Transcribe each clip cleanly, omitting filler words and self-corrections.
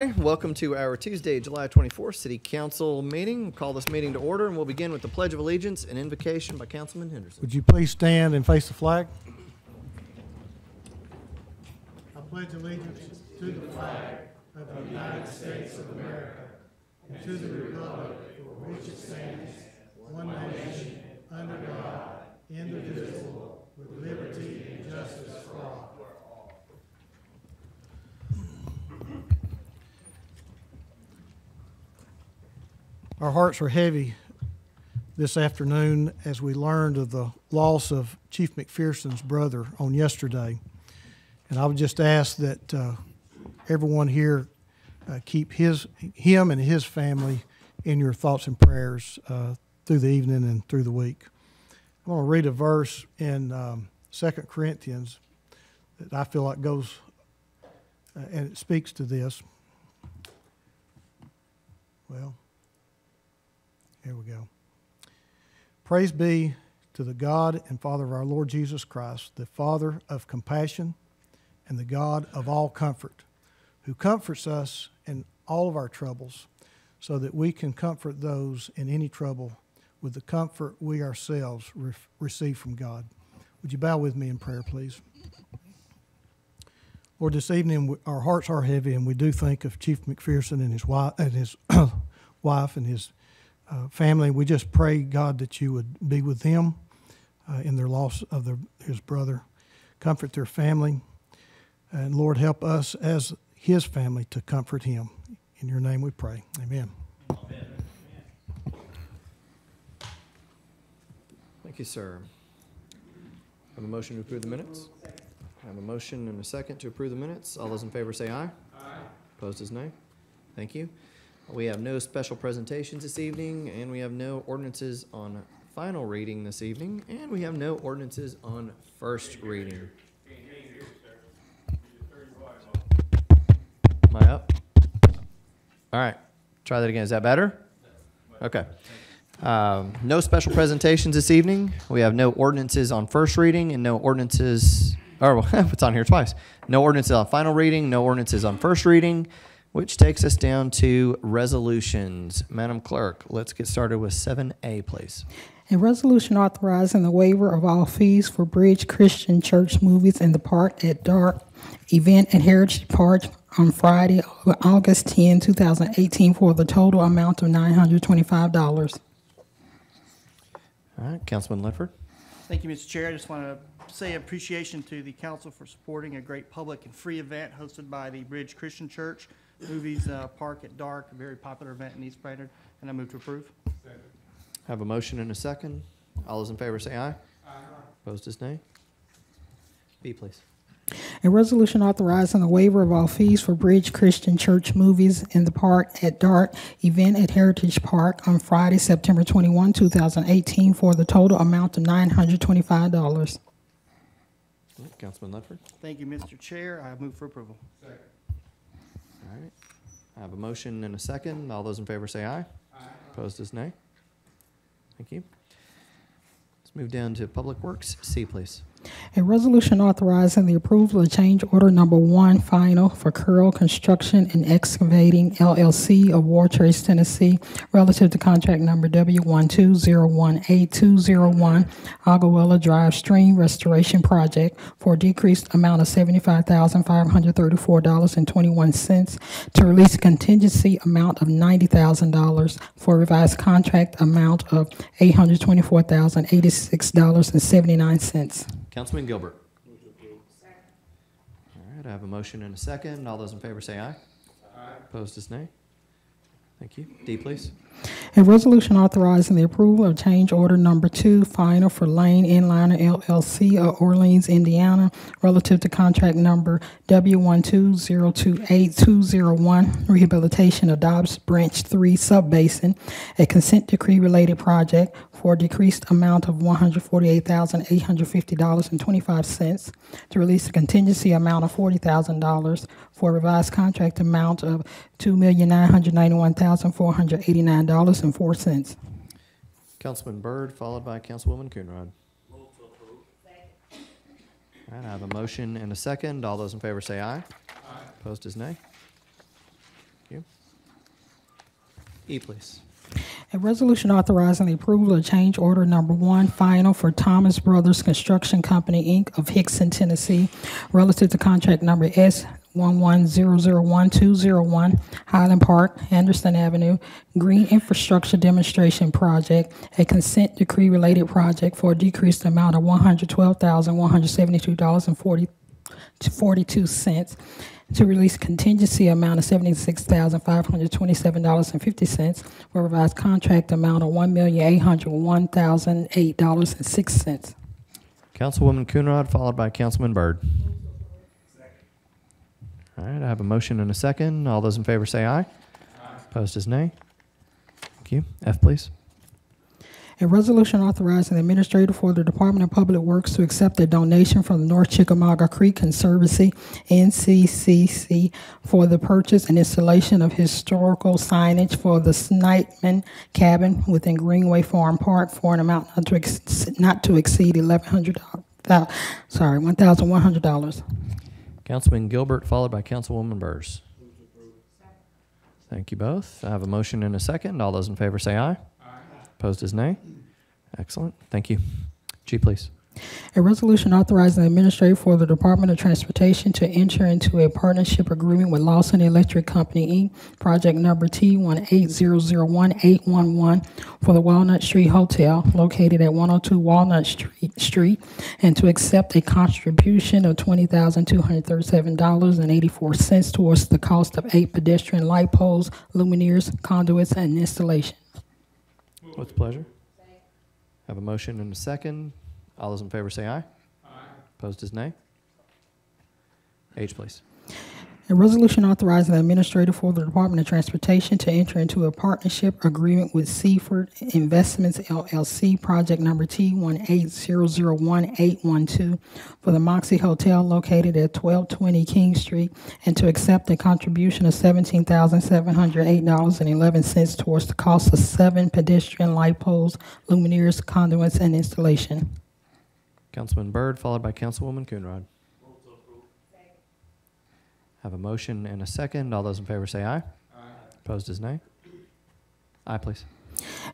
Welcome to our Tuesday, July 24th City Council meeting. We'll call this meeting to order, and we'll begin with the Pledge of Allegiance and invocation by Councilman Henderson. Would you please stand and face the flag? I pledge allegiance to the flag of the United States of America and to the republic for which it stands, one nation, under God, indivisible, with liberty and justice for all. Our hearts are heavy this afternoon as we learned of the loss of Chief McPherson's brother on yesterday. And I would just ask that everyone here keep him and his family in your thoughts and prayers through the evening and through the week. I'm going to read a verse in 2 Corinthians that I feel like goes and it speaks to this. Well, here we go. Praise be to the God and Father of our Lord Jesus Christ, the Father of compassion and the God of all comfort, who comforts us in all of our troubles, so that we can comfort those in any trouble with the comfort we ourselves receive from God. Would you bow with me in prayer, please? Lord, this evening our hearts are heavy, and we do think of Chief McPherson and his wife and his family. We just pray, God, that you would be with them in their loss of his brother. Comfort their family. And Lord, help us as his family to comfort him. In your name we pray. Amen. Amen. Thank you, sir. Have a motion to approve the minutes? I have a motion and a second to approve the minutes. All those in favor say aye. Aye. Opposed is nay. Thank you. We have no special presentations this evening, and we have no ordinances on final reading this evening, and we have no ordinances on first reading. Am I up? All right. Try that again. Is that better? Okay. No special presentations this evening. We have no ordinances on first reading and no ordinances, it's on here twice. No ordinances on final reading, no ordinances on first reading, which takes us down to resolutions. Madam Clerk, let's get started with 7A, please. A resolution authorizing the waiver of all fees for Bridge Christian Church movies in the Park at Dark event at Heritage Park on Friday, August 10, 2018, for the total amount of $925. All right, Councilman Ledford. Thank you, Mr. Chair. I just want to say appreciation to the council for supporting a great public and free event hosted by the Bridge Christian Church. Movies Park at Dark, a very popular event in East Brainerd, and I move to approve. Second. Have a motion and a second. All those in favor say aye. Aye. Opposed is nay. B, please. A resolution authorizing the waiver of all fees for Bridge Christian Church movies in the Park at Dark event at Heritage Park on Friday, September 21, 2018, for the total amount of $925. Councilman Ledford. Thank you, Mr. Chair. I move for approval. Second. All right. I have a motion and a second. All those in favor say aye. Aye. Opposed is nay. Thank you. Let's move down to Public Works. C, please. A resolution authorizing the approval of change order number 1 final for Curl Construction and Excavating LLC of Wartrace, Tennessee, relative to contract number W120188201 Agawilla Drive Stream Restoration Project for a decreased amount of $75,534.21 to release a contingency amount of $90,000 for a revised contract amount of $824,086.79. Councilman Gilbert. All right, I have a motion and a second. All those in favor say aye. Aye. Opposed is nay. Thank you. D, please. A resolution authorizing the approval of change order number 2 final for Lane Inliner LLC of Orleans, Indiana, relative to contract number W120288201 rehabilitation of Dobbs Branch 3 Subbasin, a consent decree related project for a decreased amount of $148,850.25 to release a contingency amount of $40,000 for a revised contract amount of $2,991,489.04. Councilman Byrd, followed by Councilwoman Coonrod. All right, I have a motion and a second. All those in favor say aye. Aye. Opposed is nay. E, please. A resolution authorizing the approval of change order number 1 final for Thomas Brothers Construction Company, Inc. of Hickson, Tennessee, relative to contract number S11001201, Highland Park, Anderson Avenue, Green Infrastructure Demonstration Project, a consent decree related project for a decreased amount of $112,172.42 to release contingency amount of $76,527.50 for revised contract amount of $1,801,008.06. Councilwoman Coonrod, followed by Councilman Byrd. All right, I have a motion and a second. All those in favor say aye. Opposed is nay. Thank you. F, please. A resolution authorizing the administrator for the Department of Public Works to accept a donation from the North Chickamauga Creek Conservancy, NCCC, for the purchase and installation of historical signage for the Snipeman Cabin within Greenway Farm Park for an amount not to exceed $1,100. Councilman Gilbert, followed by Councilwoman Burrs. Thank you both. I have a motion and a second. All those in favor say aye. Opposed is nay. Excellent. Thank you. G, please. A resolution authorizing the administrator for the Department of Transportation to enter into a partnership agreement with Lawson Electric Company, Inc., project number T18001-811 for the Walnut Street Hotel located at 102 Walnut Street, and to accept a contribution of $20,237.84 towards the cost of 8 pedestrian light poles, luminaires, conduits, and installation. What's the pleasure? Have a motion and a second. All those in favor say aye. Opposed is nay. H, please. A resolution authorizing the administrator for the Department of Transportation to enter into a partnership agreement with Seaford Investments, LLC, project number T18001-812 for the Moxie Hotel located at 1220 King Street, and to accept a contribution of $17,708.11 towards the cost of 7 pedestrian light poles, luminaires, conduits, and installation. Councilman Byrd, followed by Councilwoman Coonrod. Have a motion and a second. All those in favor say aye. Opposed is nay. Aye, please.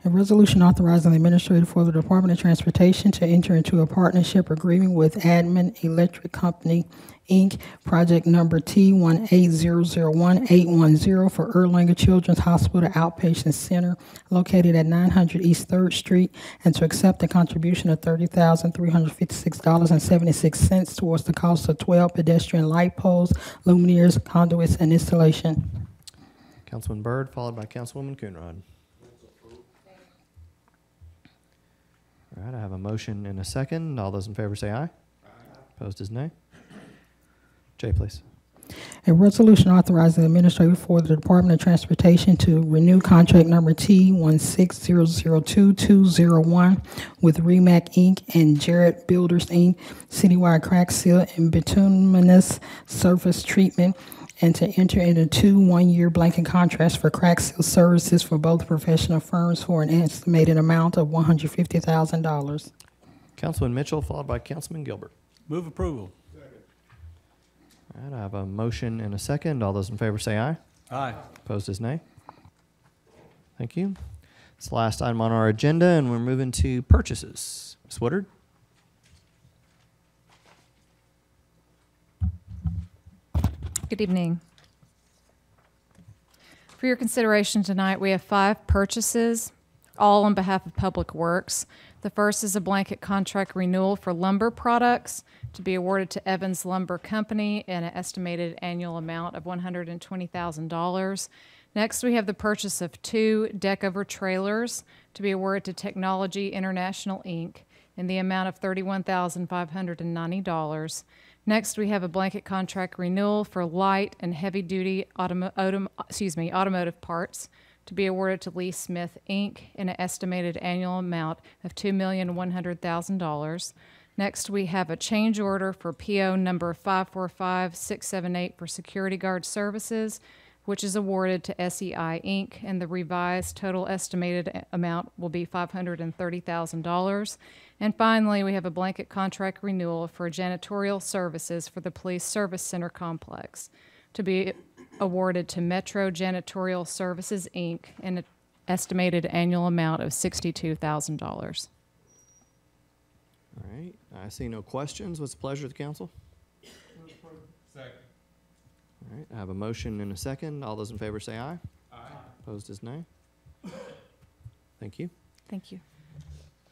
A resolution authorizing the administrator for the Department of Transportation to enter into a partnership agreement with Admin Electric Company, Inc., project number T18001-810 for Erlanger Children's Hospital Outpatient Center located at 900 East 3rd Street, and to accept a contribution of $30,356.76 towards the cost of 12 pedestrian light poles, luminaires, conduits, and installation. Councilman Byrd, followed by Councilwoman Coonrod. All right, I have a motion and a second. All those in favor say aye. Opposed is nay. J, please. A resolution authorizing the administrator for the Department of Transportation to renew contract number T16002-201 with REMAC Inc. and Jarrett Builders Inc., citywide crack seal and bituminous surface treatment, and to enter into 2 one-year blanket contracts for crack seal services for both professional firms for an estimated amount of $150,000. Councilman Mitchell, followed by Councilman Gilbert. Move approval. All right, I have a motion and a second. All those in favor say aye. Aye. Opposed is nay. Thank you. It's the last item on our agenda, and we're moving to purchases. Ms. Woodard? Good evening. For your consideration tonight, we have 5 purchases, all on behalf of Public Works. The first is a blanket contract renewal for lumber products to be awarded to Evans Lumber Company in an estimated annual amount of $120,000. Next, we have the purchase of 2 deck-over trailers to be awarded to Technology International, Inc. in the amount of $31,590. Next, we have a blanket contract renewal for light and heavy-duty automotive parts to be awarded to Lee Smith, Inc. in an estimated annual amount of $2,100,000. Next, we have a change order for PO number 545678 for security guard services, which is awarded to SEI, Inc., and the revised total estimated amount will be $530,000. And finally, we have a blanket contract renewal for janitorial services for the Police Service Center complex to be awarded to Metro Janitorial Services, Inc. in an estimated annual amount of $62,000. All right, I see no questions. What's the pleasure of the council? Second. All right, I have a motion and a second. All those in favor say aye. Aye. Opposed is nay. Thank you. Thank you.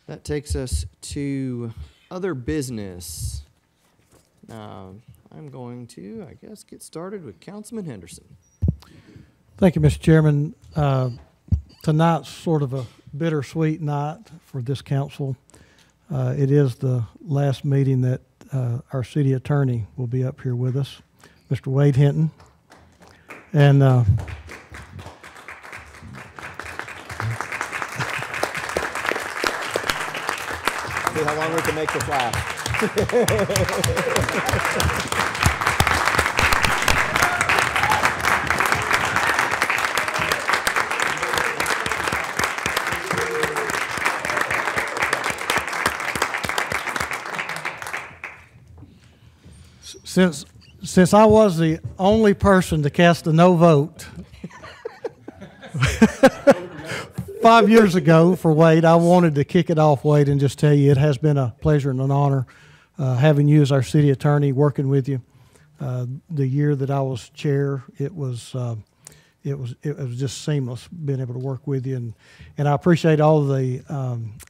That takes us to other business. I'm going to, I guess, get started with Councilman Henderson. Thank you, Mr. Chairman. Tonight's sort of a bittersweet night for this council. It is the last meeting that our city attorney will be up here with us, Mr. Wade Hinton. And See how long we can make this last. Since I was the only person to cast a no vote 5 years ago for Wade, I wanted to kick it off, Wade, and just tell you it has been a pleasure and an honor having you as our city attorney, working with you. The year that I was chair, it was just seamless being able to work with you, and I appreciate all the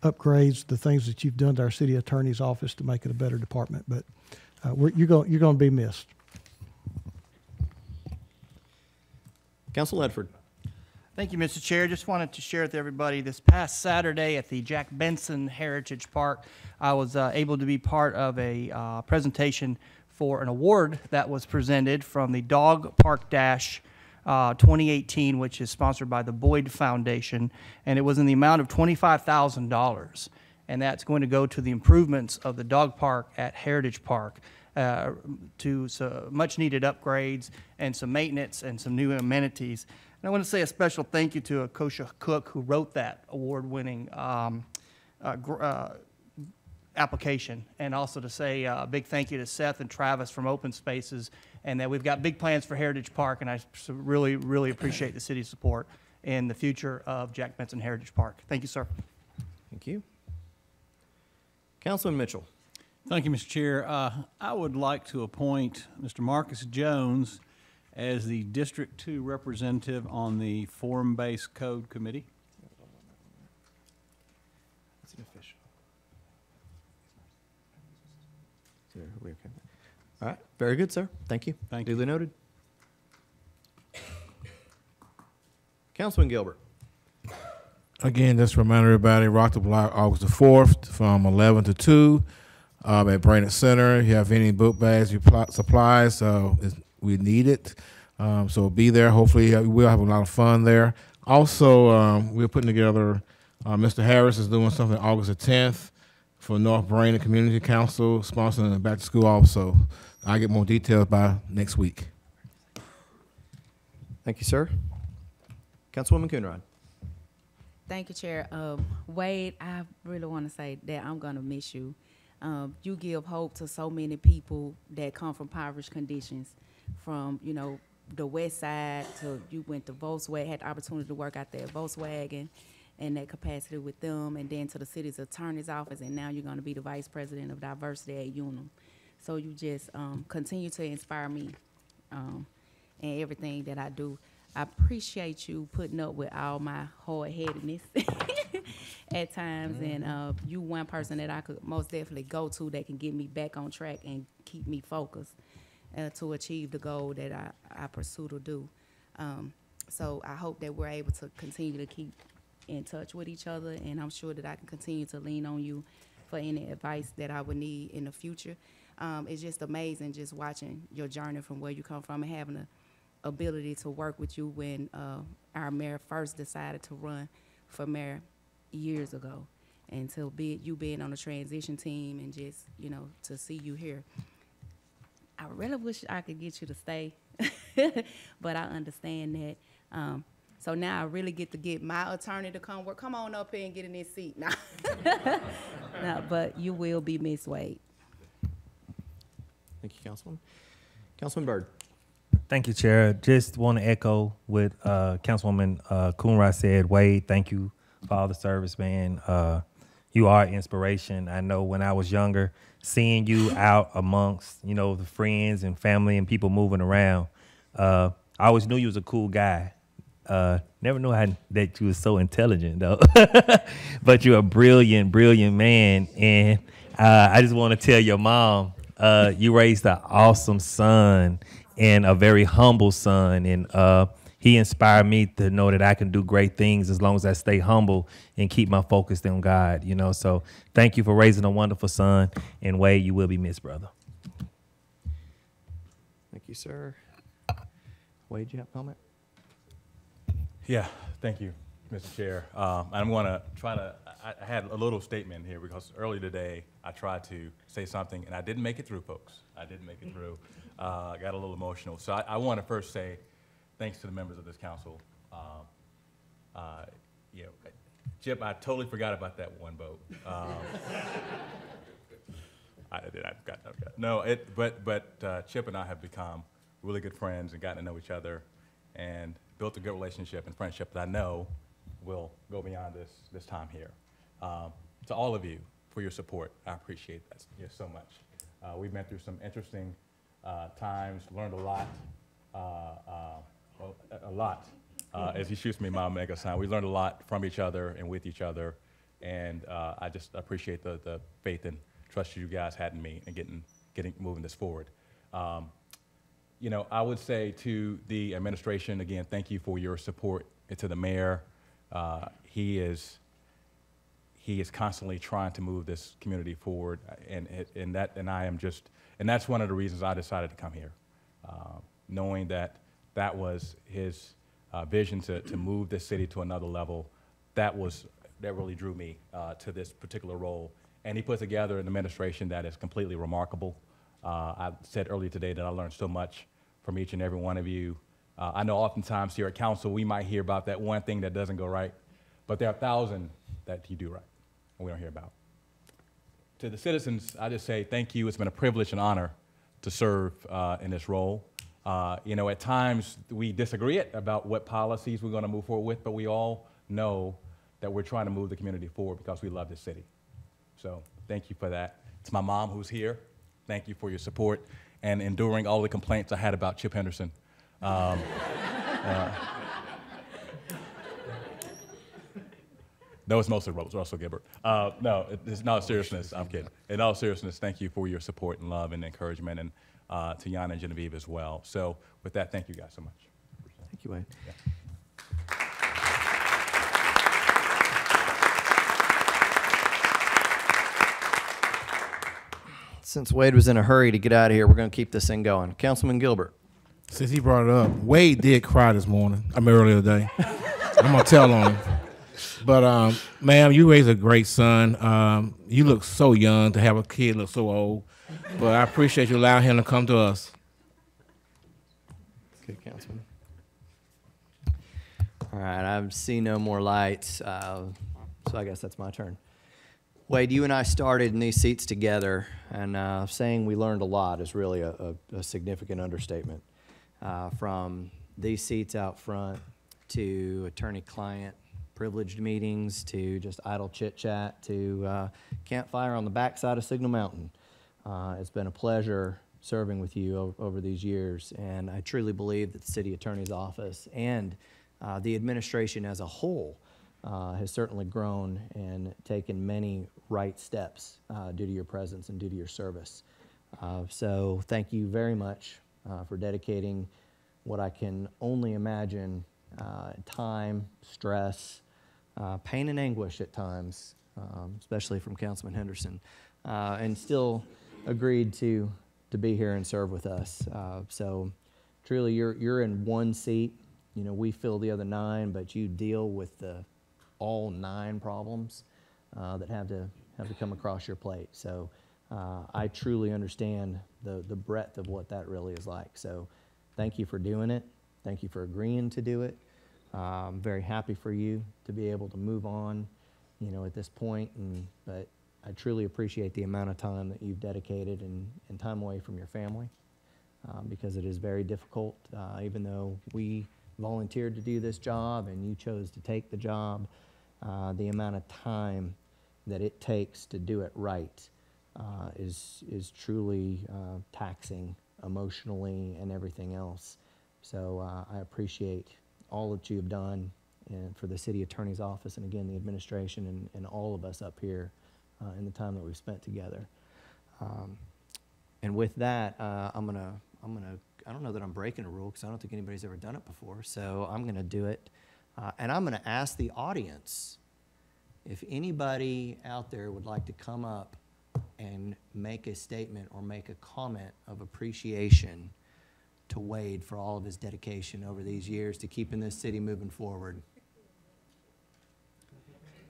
upgrades, the things that you've done to our city attorney's office to make it a better department. But you're going to be missed. Council Ledford. Thank you, Mr. Chair. Just wanted to share with everybody this past Saturday at the Jack Benson Heritage Park, I was able to be part of a presentation for an award that was presented from the Dog Park Dash 2018, which is sponsored by the Boyd Foundation, and it was in the amount of $25,000. And that's going to go to the improvements of the dog park at Heritage Park, to some much-needed upgrades and some maintenance and some new amenities. And I want to say a special thank you to Akosha Cook, who wrote that award-winning application, and also to say a big thank you to Seth and Travis from Open Spaces, and that we've got big plans for Heritage Park, and I really, really appreciate the city's support in the future of Jack Benson Heritage Park. Thank you, sir. Thank you. Councilman Mitchell. Thank you, Mr. Chair. I would like to appoint Mr. Marcus Jones as the District 2 representative on the Form-Based Code Committee. That's an official. All right, very good, sir. Thank you. Thank you. Duly noted. Councilman Gilbert. Again, just to remind everybody, Rock the Block, August the 4th, from 11 to 2, at Brainerd Center. If you have any book bags, supplies, we need it. So be there. Hopefully, we'll have a lot of fun there. Also, we're putting together, Mr. Harris is doing something August the 10th for North Brainerd Community Council, sponsoring the back to school also. I'll get more details by next week. Thank you, sir. Councilwoman Coonrod. Thank you, Chair. Wade, I really want to say that I'm going to miss you. You give hope to so many people that come from impoverished conditions, from, you know, the west side to you went to Volkswagen, had the opportunity to work out there at Volkswagen in that capacity with them, and then to the city's attorney's office, and now you're going to be the vice president of diversity at Unum. So you just continue to inspire me in everything that I do. I appreciate you putting up with all my hard-headedness at times, and you one person that I could most definitely go to that can get me back on track and keep me focused to achieve the goal that I pursue to do. So I hope that we're able to continue to keep in touch with each other, and I'm sure that I can continue to lean on you for any advice that I would need in the future. It's just amazing just watching your journey from where you come from and having the ability to work with you when our mayor first decided to run for mayor years ago, and to you being on the transition team, and just, you know, to see you here. I really wish I could get you to stay, but I understand that. So now I really get to get my attorney to come work. Come on up here and get in this seat now. No, but you will be Miss Wade. Thank you, Councilwoman. Councilman Byrd. Thank you, Chair. Just want to echo what Councilwoman Coonrod said. Wade, thank you for all the service, man. You are an inspiration. I know when I was younger, seeing you out amongst, the friends and family and people moving around, I always knew you was a cool guy. Never knew that you was so intelligent, though. But you're a brilliant, brilliant man. And I just want to tell your mom, you raised an awesome son and a very humble son. And he inspired me to know that I can do great things as long as I stay humble and keep my focus on God, So thank you for raising a wonderful son. And Wade, you will be missed, brother. Thank you, sir. Wade, you have a comment? Yeah, thank you, Mr. Chair. I'm going to I had a little statement here because earlier today I tried to say something and I didn't make it through, folks. I didn't make it through. I got a little emotional. So I want to first say thanks to the members of this council. Chip, I totally forgot about that one vote. But Chip and I have become really good friends and gotten to know each other and built a good relationship and friendship that I know will go beyond this time here. To all of you for your support, I appreciate that so much. We've been through some interesting times, learned a lot, as he shoots me my mega sign. We learned a lot from each other and with each other, and I just appreciate the faith and trust you guys had in me and moving this forward. I would say to the administration, again, thank you for your support, and to the mayor. He is constantly trying to move this community forward, and that's one of the reasons I decided to come here, knowing that was his vision to move this city to another level. That really drew me to this particular role, and he put together an administration that is completely remarkable. I said earlier today that I learned so much from each and every one of you. I know oftentimes here at council we might hear about that one thing that doesn't go right, but there are 1,000 that you do right, and we don't hear about. To the citizens, I just say thank you. It's been a privilege and honor to serve in this role. At times we disagree about what policies we're going to move forward with, but we all know that we're trying to move the community forward because we love this city. So thank you for that. It's my mom who's here. Thank you for your support and enduring all the complaints I had about Chip Henderson. No, it's mostly Russell Gilbert. No, it's not seriousness. I'm kidding. In all seriousness, thank you for your support and love and encouragement, and to Yana and Genevieve as well. So with that, thank you guys so much. Thank you, Wade. Yeah. Since Wade was in a hurry to get out of here, we're going to keep this thing going. Councilman Gilbert. Since he brought it up, Wade did cry this morning. Earlier today. I'm gonna tell on him. But ma'am, you raised a great son. You look so young to have a kid look so old. But I appreciate you allowing him to come to us. Good, Councilman. All right, I see no more lights, so I guess that's my turn. Wade, you and I started in these seats together, and saying we learned a lot is really a significant understatement. From these seats out front to attorney-client privileged meetings to just idle chit-chat to campfire on the backside of Signal Mountain. It's been a pleasure serving with you over these years, and I truly believe that the city attorney's office and the administration as a whole has certainly grown and taken many right steps due to your presence and due to your service. So thank you very much for dedicating what I can only imagine time, stress, pain and anguish at times, especially from Councilman Henderson, and still agreed to be here and serve with us. So truly you're in one seat. We fill the other 9, but you deal with all 9 problems that have to come across your plate. So I truly understand the breadth of what that really is like. So thank you for doing it. Thank you for agreeing to do it. I'm very happy for you to be able to move on, at this point. But I truly appreciate the amount of time that you've dedicated and time away from your family. because it is very difficult. Even though we volunteered to do this job and you chose to take the job, the amount of time that it takes to do it right is truly taxing emotionally and everything else. So I appreciate all that you have done and for the city attorney's office and again the administration and all of us up here in the time that we've spent together. And with that, I don't know that I'm breaking a rule because I don't think anybody's ever done it before. So I'm gonna do it, and I'm gonna ask the audience if anybody out there would like to come up and make a statement or make a comment of appreciation to Wade for all of his dedication over these years to keeping this city moving forward.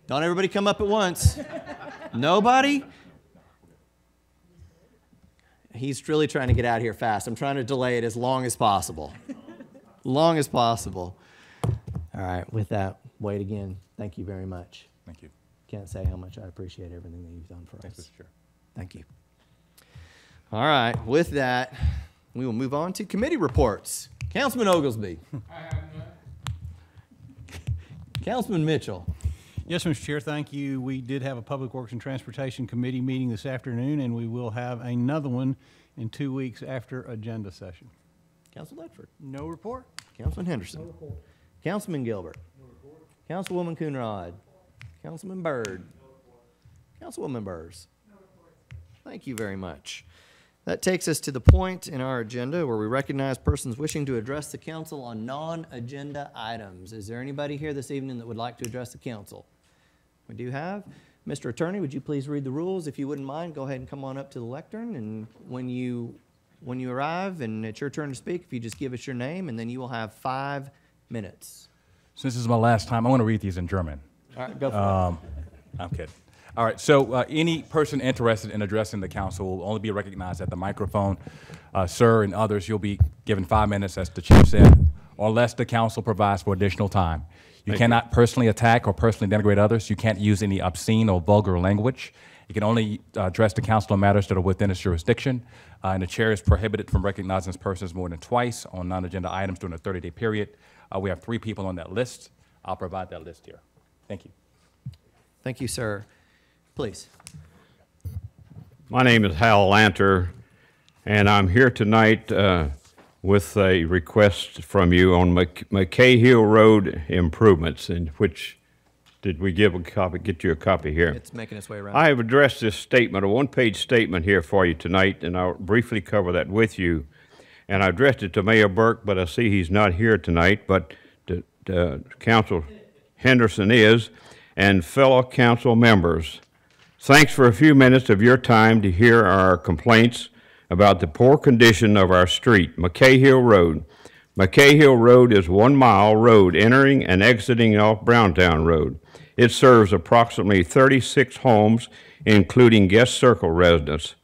Don't everybody come up at once. Nobody? He's really trying to get out of here fast. I'm trying to delay it as long as possible. Long as possible. All right, with that, Wade, again, thank you very much. Thank you. Can't say how much I appreciate everything that you've done for Thanks, us. Mr. Chair. Thank you. All right, with that, we will move on to committee reports. Councilman Oglesby. Councilman Mitchell. Yes, Mr. Chair, thank you. We did have a Public Works and Transportation Committee meeting this afternoon, and we will have another one in 2 weeks after agenda session. Councilman Ledford. No report. Councilman Henderson. No report. Councilman Gilbert. No report. Councilwoman Coonrod. Councilman Byrd. No Councilwoman Burrs. No report. Thank you very much. That takes us to the point in our agenda where we recognize persons wishing to address the council on non-agenda items. Is there anybody here this evening that would like to address the council? We do have. Mr. Attorney, would you please read the rules? If you wouldn't mind, go ahead and come on up to the lectern, and when you arrive and it's your turn to speak, if you just give us your name, and then you will have 5 minutes. Since this is my last time, I want to read these in German. All right, go for it. I'm kidding. All right, so any person interested in addressing the council will only be recognized at the microphone. Sir and others, you'll be given 5 minutes, as the chief said, unless the council provides for additional time. You cannot personally attack or personally denigrate others. You can't use any obscene or vulgar language. You can only address the council on matters that are within its jurisdiction. And the chair is prohibited from recognizing persons more than twice on non-agenda items during a 30-day period. We have 3 people on that list. I'll provide that list here. Thank you. Thank you, sir. Please. My name is Hal Lanter, and I'm here tonight with a request from you on McKay Hill Road improvements, in which, did we give a copy, get you a copy here? It's making its way around. I have addressed this statement, a one-page statement here for you tonight, and I'll briefly cover that with you. And I addressed it to Mayor Burke, but I see he's not here tonight, but Council Henderson is, and fellow council members. Thanks for a few minutes of your time to hear our complaints about the poor condition of our street, McKay Hill Road. McKay Hill Road is 1 mile road entering and exiting off Browntown Road. It serves approximately 36 homes, including guest circle residents.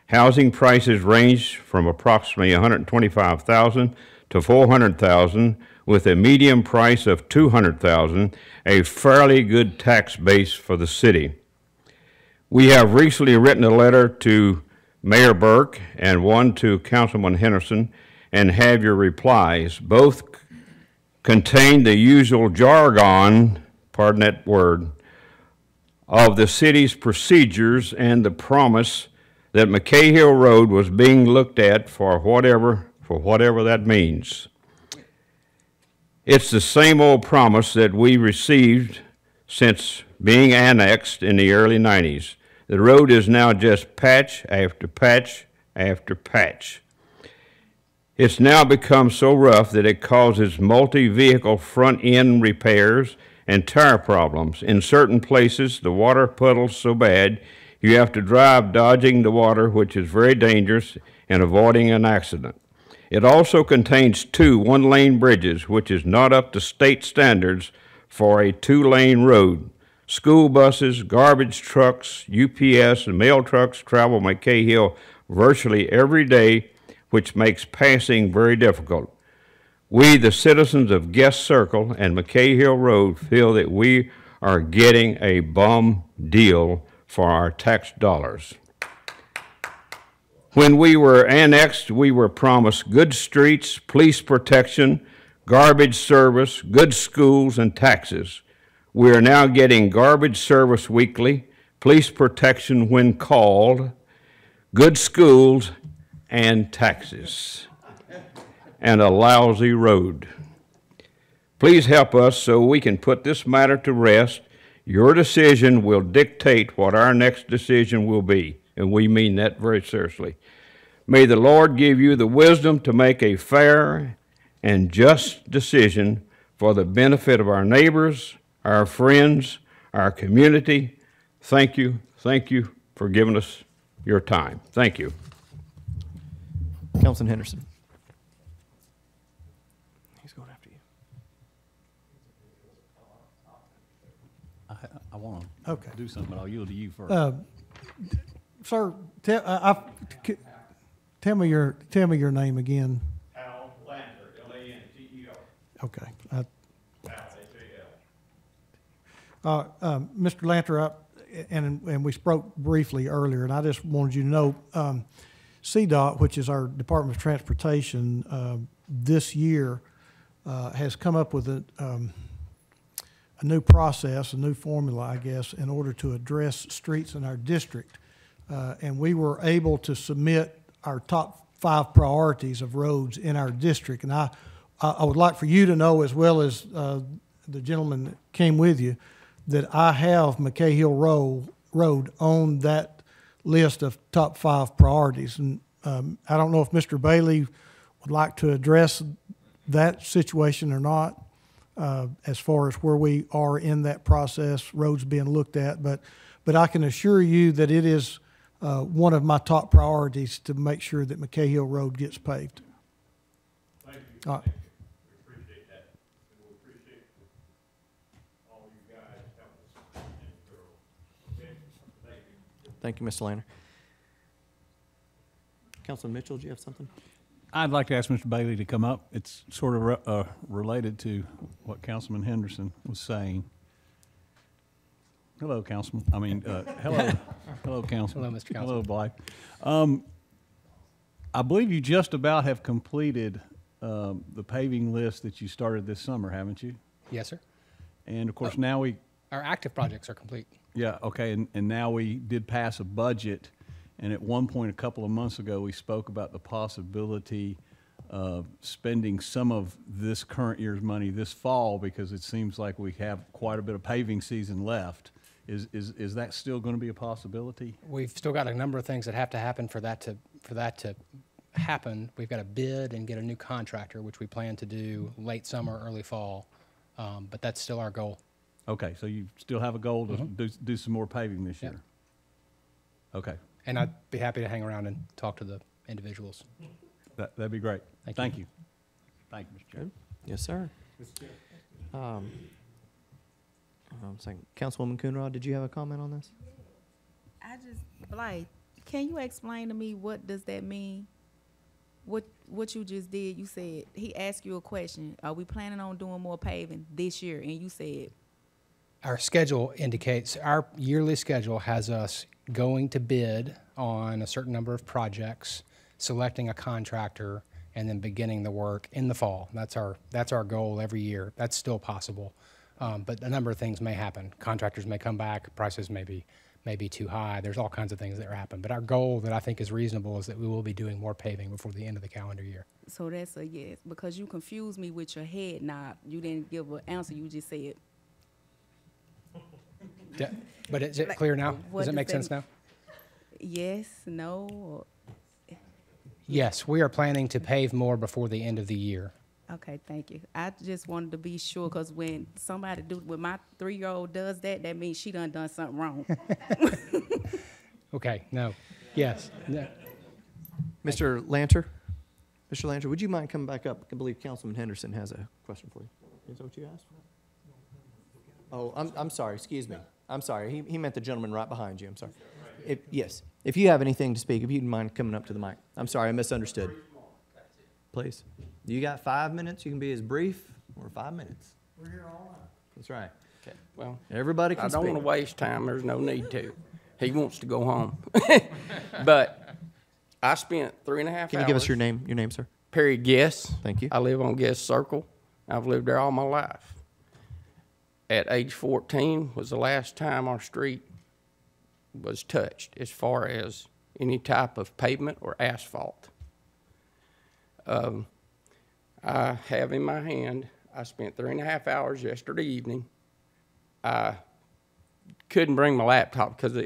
Housing prices range from approximately $125,000 to $400,000, with a median price of $200,000, a fairly good tax base for the city. We have recently written a letter to Mayor Burke and one to Councilman Henderson, and have your replies. Both contain the usual jargon, pardon that word, of the city's procedures and the promise that McKay Hill Road was being looked at for whatever that means. It's the same old promise that we received since being annexed in the early 90s. The road is now just patch after patch after patch. It's now become so rough that it causes multi-vehicle front-end repairs and tire problems. In certain places, the water puddles so bad you have to drive dodging the water, which is very dangerous, and avoiding an accident. It also contains 2 one-lane bridges, which is not up to state standards for a 2-lane road. School buses, garbage trucks, UPS, and mail trucks travel McKay Hill virtually every day, which makes passing very difficult. We, the citizens of Guest Circle and McKay Hill Road, feel that we are getting a bum deal for our tax dollars. When we were annexed, we were promised good streets, police protection, garbage service, good schools, and taxes. We are now getting garbage service weekly, police protection when called, good schools, and taxes, and a lousy road. Please help us so we can put this matter to rest. Your decision will dictate what our next decision will be, and we mean that very seriously. May the Lord give you the wisdom to make a fair and just decision for the benefit of our neighbors, our friends, our community. Thank you for giving us your time. Thank you. Councilman Henderson. He's going after you. I want to Okay. do something, but I'll yield to you first. Sir, tell me your name again. Al Lanter, L-A-N-T-E-R. Okay. Al, Mr. Lanter, and we spoke briefly earlier, and I just wanted you to know, CDOT, which is our Department of Transportation, this year has come up with a new process, a new formula, I guess, in order to address streets in our district. And we were able to submit our top 5 priorities of roads in our district. And I would like for you to know, as well as the gentleman that came with you, that I have McKay Hill Road on that list of top 5 priorities. And I don't know if Mr. Bailey would like to address that situation or not, as far as where we are in that process, roads being looked at. But I can assure you that it is one of my top priorities to make sure that McKay Hill Road gets paved. Thank you. All right. We appreciate that. And we appreciate all you guys helping us and girls. Okay? Thank you. Thank you, Mr. Lanter. Councilman Mitchell, do you have something? I'd like to ask Mr. Bailey to come up. It's sort of related to what Councilman Henderson was saying. Hello, Councilman. Hello, Councilman. Hello, Mr. Councilman. Hello, Blythe. I believe you just about have completed the paving list that you started this summer, haven't you? Yes, sir. And of course, now Our active projects are complete. yeah, okay, and now we did pass a budget, and at one point, a couple of months ago, we spoke about the possibility of spending some of this current year's money this fall, because it seems like we have quite a bit of paving season left. Is that still going to be a possibility? We've still got a number of things that have to happen for that to happen. We've got to bid and get a new contractor, which we plan to do late summer, early fall. But that's still our goal. Okay, so you still have a goal to do some more paving this year? Okay, And I'd be happy to hang around and talk to the individuals. that'd be great. Thank you. Thank you, Mr. Chair. Yes, sir. Councilwoman Coonrod, did you have a comment on this? Blythe, can you explain to me what does that mean? What you just did, you said, he asked you a question. Are we planning on doing more paving this year? And you said, Our schedule indicates, our yearly schedule has us going to bid on a certain number of projects, selecting a contractor, and then beginning the work in the fall. That's our goal every year. That's still possible. But a number of things may happen. Contractors may come back, prices may be too high. There's all kinds of things that happen. But our goal that I think is reasonable is that we will be doing more paving before the end of the calendar year. so that's a yes. Because you confused me with your head nod. You didn't give an answer. You just said, But is it clear now? what Does it does make that sense now? yes, no, or, Yes, we are planning to pave more before the end of the year. okay, thank you. I just wanted to be sure, because when somebody when my 3-year-old does that, that means she done something wrong. Okay, no, yes. No. Mr. Lanter? Mr. Lanter, would you mind coming back up? I believe Councilman Henderson has a question for you. Is that what you asked? Oh, I'm sorry, excuse me. I'm sorry, he meant the gentleman right behind you, I'm sorry. Yes, if you have anything to speak, if you'd mind coming up to the mic. I'm sorry, I misunderstood. Please. You got 5 minutes, you can be as brief, or 5 minutes. We're here all night. That's right. Okay, well, Everybody I can don't want speak. to waste time. There's no need to. He wants to go home. But I spent 3.5 hours. Can you give us your name, sir? Perry Guess. Thank you. I live on Guess Circle. I've lived there all my life. At age 14 was the last time our street was touched as far as any type of pavement or asphalt. I have in my hand, I spent 3.5 hours yesterday evening. I couldn't bring my laptop because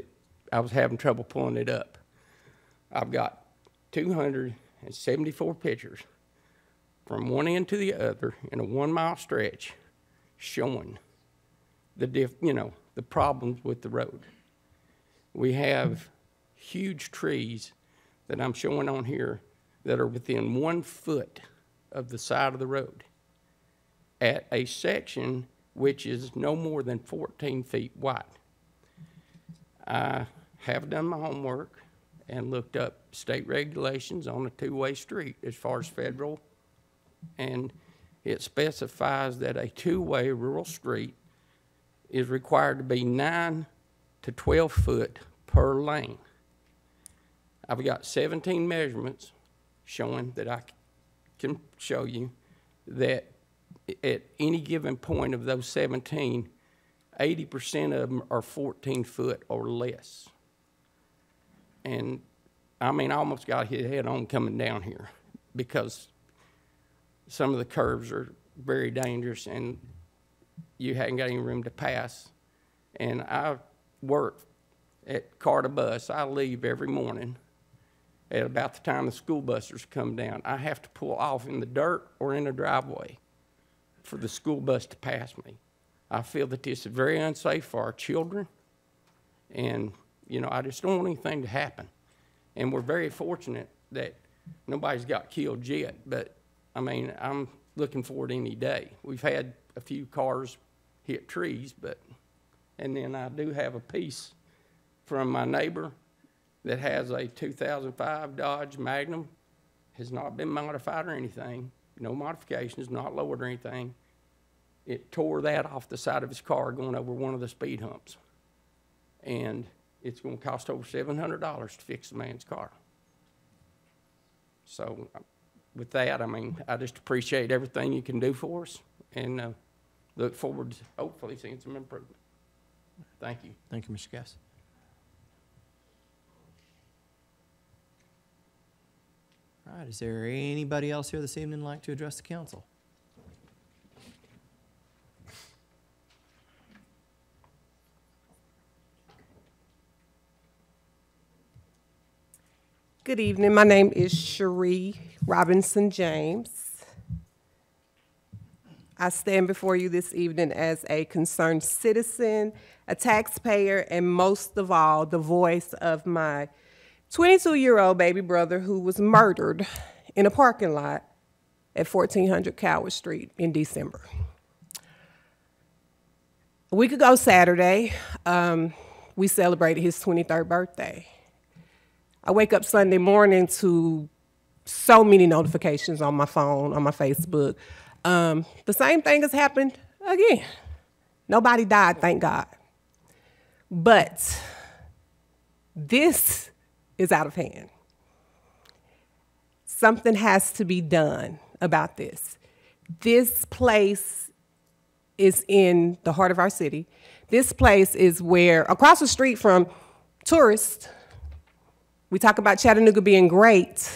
I was having trouble pulling it up. I've got 274 pictures from one end to the other in a 1 mile stretch showing the problems with the road. We have huge trees that I'm showing on here that are within 1 foot of the side of the road at a section which is no more than 14 feet wide. I have done my homework and looked up state regulations on a two-way street as far as federal, and it specifies that a two-way rural street is required to be 9 to 12 foot per lane. I've got 17 measurements showing that I can show you that at any given point of those 17, 80% of them are 14 foot or less. And I mean, I almost got hit head on coming down here because some of the curves are very dangerous and you hadn't got any room to pass. And I work at car to bus. I leave every morning at about the time the school buses come down. I have to pull off in the dirt or in a driveway for the school bus to pass me. I feel that this is very unsafe for our children, and I just don't want anything to happen. And we're very fortunate that nobody's got killed yet, but I mean, I'm looking forward to any day. We've had a few cars hit trees, and then I do have a piece from my neighbor that has a 2005 Dodge Magnum, has not been modified or anything, no modifications, not lowered or anything. It tore that off the side of his car going over one of the speed humps. And it's going to cost over $700 to fix the man's car. So with that, I mean, I just appreciate everything you can do for us and look forward to hopefully seeing some improvement. Thank you. Thank you, Mr. Gass. All right, is there anybody else here this evening like to address the council? Good evening. My name is Cherie Robinson James. I stand before you this evening as a concerned citizen, a taxpayer, and most of all, the voice of my 22-year-old baby brother who was murdered in a parking lot at 1400 Coward Street in December. A week ago Saturday, we celebrated his 23rd birthday. I wake up Sunday morning to so many notifications on my phone, on my Facebook. The same thing has happened again. Nobody died, thank God. But this is out of hand. Something has to be done about this. This place is in the heart of our city. This place is where, across the street from tourists, we talk about Chattanooga being great.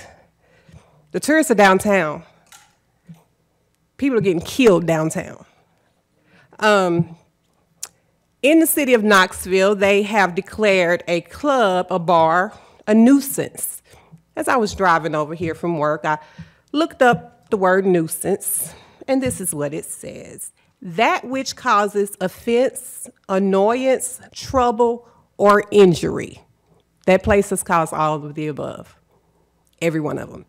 The tourists are downtown. People are getting killed downtown. In the city of Knoxville, they have declared a club, a bar, a nuisance. As I was driving over here from work, I looked up the word nuisance, and this is what it says. That which causes offense, annoyance, trouble, or injury. That place has caused all of the above, every one of them.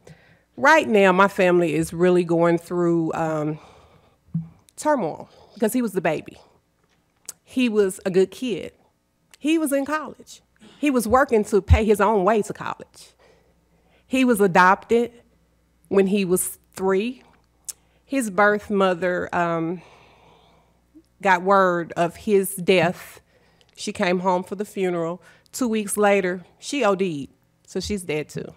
Right now, my family is really going through turmoil because he was the baby. He was a good kid. He was in college. He was working to pay his own way to college. He was adopted when he was 3. His birth mother got word of his death. She came home for the funeral. 2 weeks later, she OD'd, so she's dead too.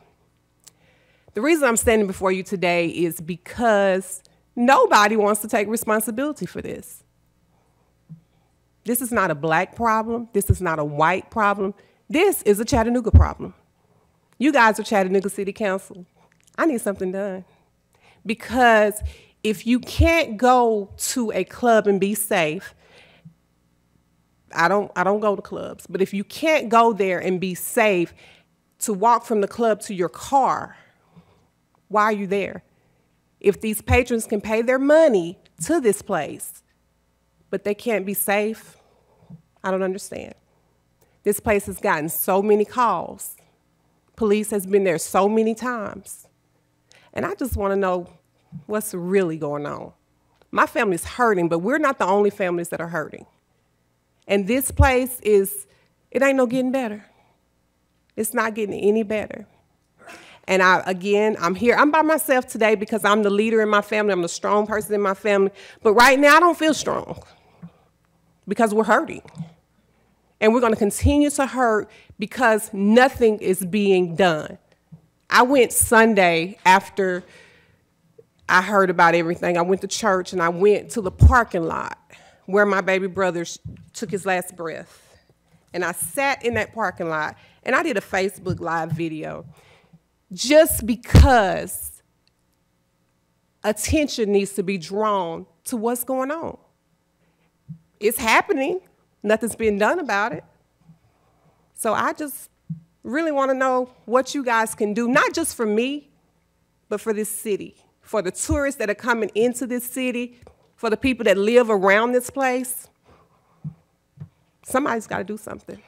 The reason I'm standing before you today is because nobody wants to take responsibility for this. This is not a black problem. This is not a white problem. This is a Chattanooga problem. You guys are Chattanooga City Council. I need something done. Because if you can't go to a club and be safe, I don't go to clubs, but if you can't go there and be safe to walk from the club to your car, why are you there? If these patrons can pay their money to this place, but they can't be safe, I don't understand. This place has gotten so many calls. Police has been there so many times. And I just want to know what's really going on. My family's hurting, but we're not the only families that are hurting. And this place it ain't no getting better. It's not getting any better. And I'm here. I'm by myself today because I'm the leader in my family. I'm the strong person in my family. But right now, I don't feel strong because we're hurting. And we're going to continue to hurt because nothing is being done. I went Sunday after I heard about everything. I went to church and I went to the parking lot where my baby brother took his last breath. And I sat in that parking lot and I did a Facebook Live video just because attention needs to be drawn to what's going on. It's happening. Nothing's being done about it. So I just really want to know what you guys can do, not just for me, but for this city, for the tourists that are coming into this city, for the people that live around this place. Somebody's got to do something.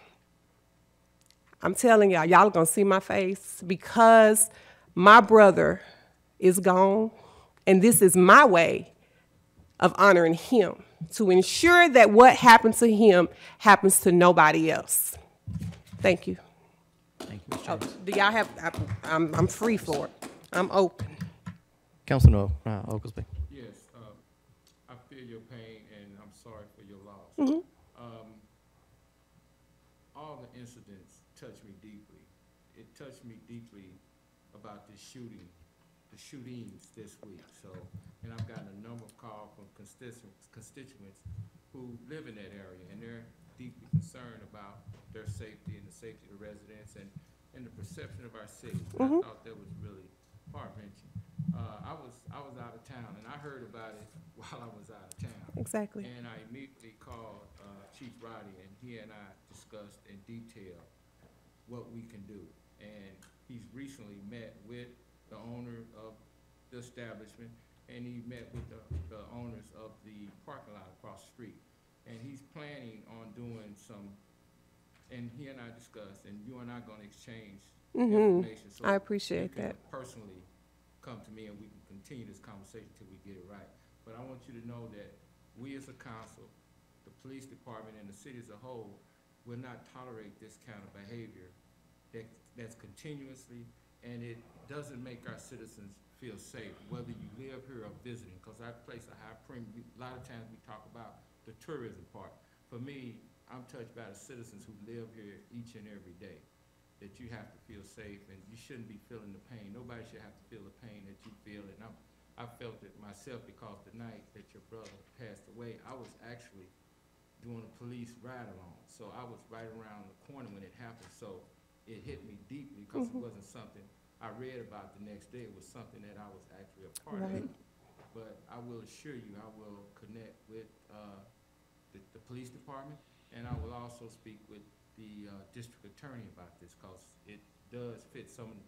I'm telling y'all, y'all are going to see my face because my brother is gone, and this is my way of honoring him, to ensure that what happened to him happens to nobody else. Thank you. Thank you, Ms. James. Do y'all have, I'm free for it. I'm open. Councilman Oglesby. Yes, I feel your pain and I'm sorry for your loss. Mm-hmm. All the incidents touched me deeply. It touched me deeply about this shooting, the shootings this week. So, and I've gotten a number of calls from constituents who live in that area, and they're deeply concerned about their safety and the safety of the residents and the perception of our city. Mm-hmm. I thought that was really heart-wrenching. I was out of town, and I heard about it while I was out of town. Exactly. And I immediately called Chief Roddy, and he and I discussed in detail what we can do. And he's recently met with the owner of the establishment, and he met with the owners of the parking lot across the street. And he's planning on doing some, and he and I discussed, and you and I are going to exchange information. So I appreciate you can that. personally come to me and we can continue this conversation till we get it right. But I want you to know that we as a council, the police department, and the city as a whole will not tolerate this kind of behavior that's continuously, and it doesn't make our citizens feel safe, whether you live here or visiting, because I place a high premium. A lot of times we talk about the tourism part. For me, I'm touched by the citizens who live here each and every day, that you have to feel safe, and you shouldn't be feeling the pain. Nobody should have to feel the pain that you feel, and I felt it myself because the night that your brother passed away, I was actually doing a police ride-along. So I was right around the corner when it happened, so it hit me deeply because it wasn't something I read about the next day. It was something that I was actually a part of. But I will assure you, I will connect with the police department, and I will also speak with the district attorney about this, because it does fit some of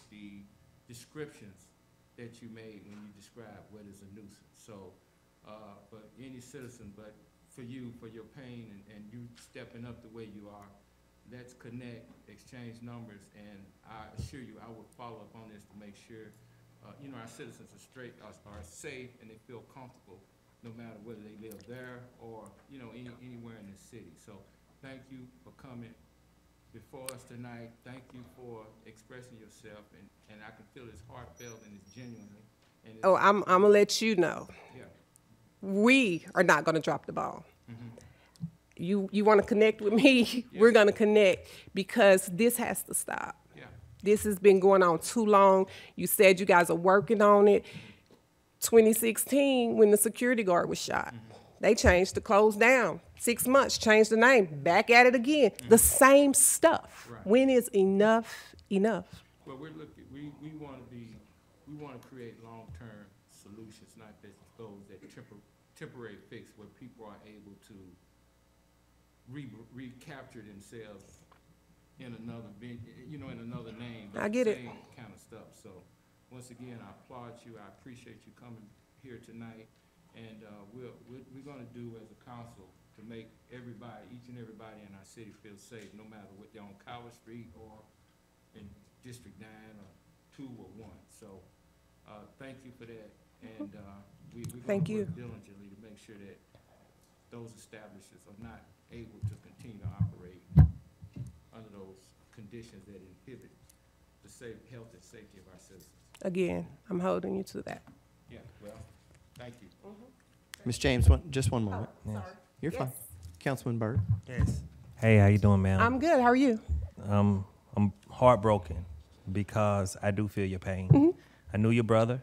the descriptions that you made when you described what is a nuisance. So, but any citizen, but for you, for your pain and you stepping up the way you are, let's connect, exchange numbers, and I assure you I will follow up on this to make sure our citizens are safe and they feel comfortable no matter whether they live there or anywhere in the city. So thank you for coming before us tonight. Thank you for expressing yourself, and I can feel it's heartfelt and it's genuinely. And it's I'm gonna let you know. Yeah. We are not gonna drop the ball. You want to connect with me? Yeah. We're gonna connect because this has to stop. Yeah. This has been going on too long. You said you guys are working on it. 2016, when the security guard was shot, they changed the close down. 6 months, changed the name, back at it again. The same stuff. Right. When is enough enough? But we're looking, we want to create long-term solutions, not just those that temporary fix where people are able to recapture themselves in another, in another name. I get it. Same kind of stuff. So once again, I applaud you. I appreciate you coming here tonight. And we're going to do as a council to make everybody, each and everybody in our city feel safe, no matter what they're on Coward Street or in District 9 or 2 or 1. So thank you for that. And we're going to work diligently to make sure that those establishments are not able to continue to operate under those conditions that inhibit the health and safety of our citizens. Again, I'm holding you to that. Yeah, well, thank you. Ms. James, just one moment. Sorry. You're fine. Councilman Byrd. Yes. Hey, how you doing, ma'am? I'm good. How are you? I'm heartbroken because I do feel your pain. I knew your brother.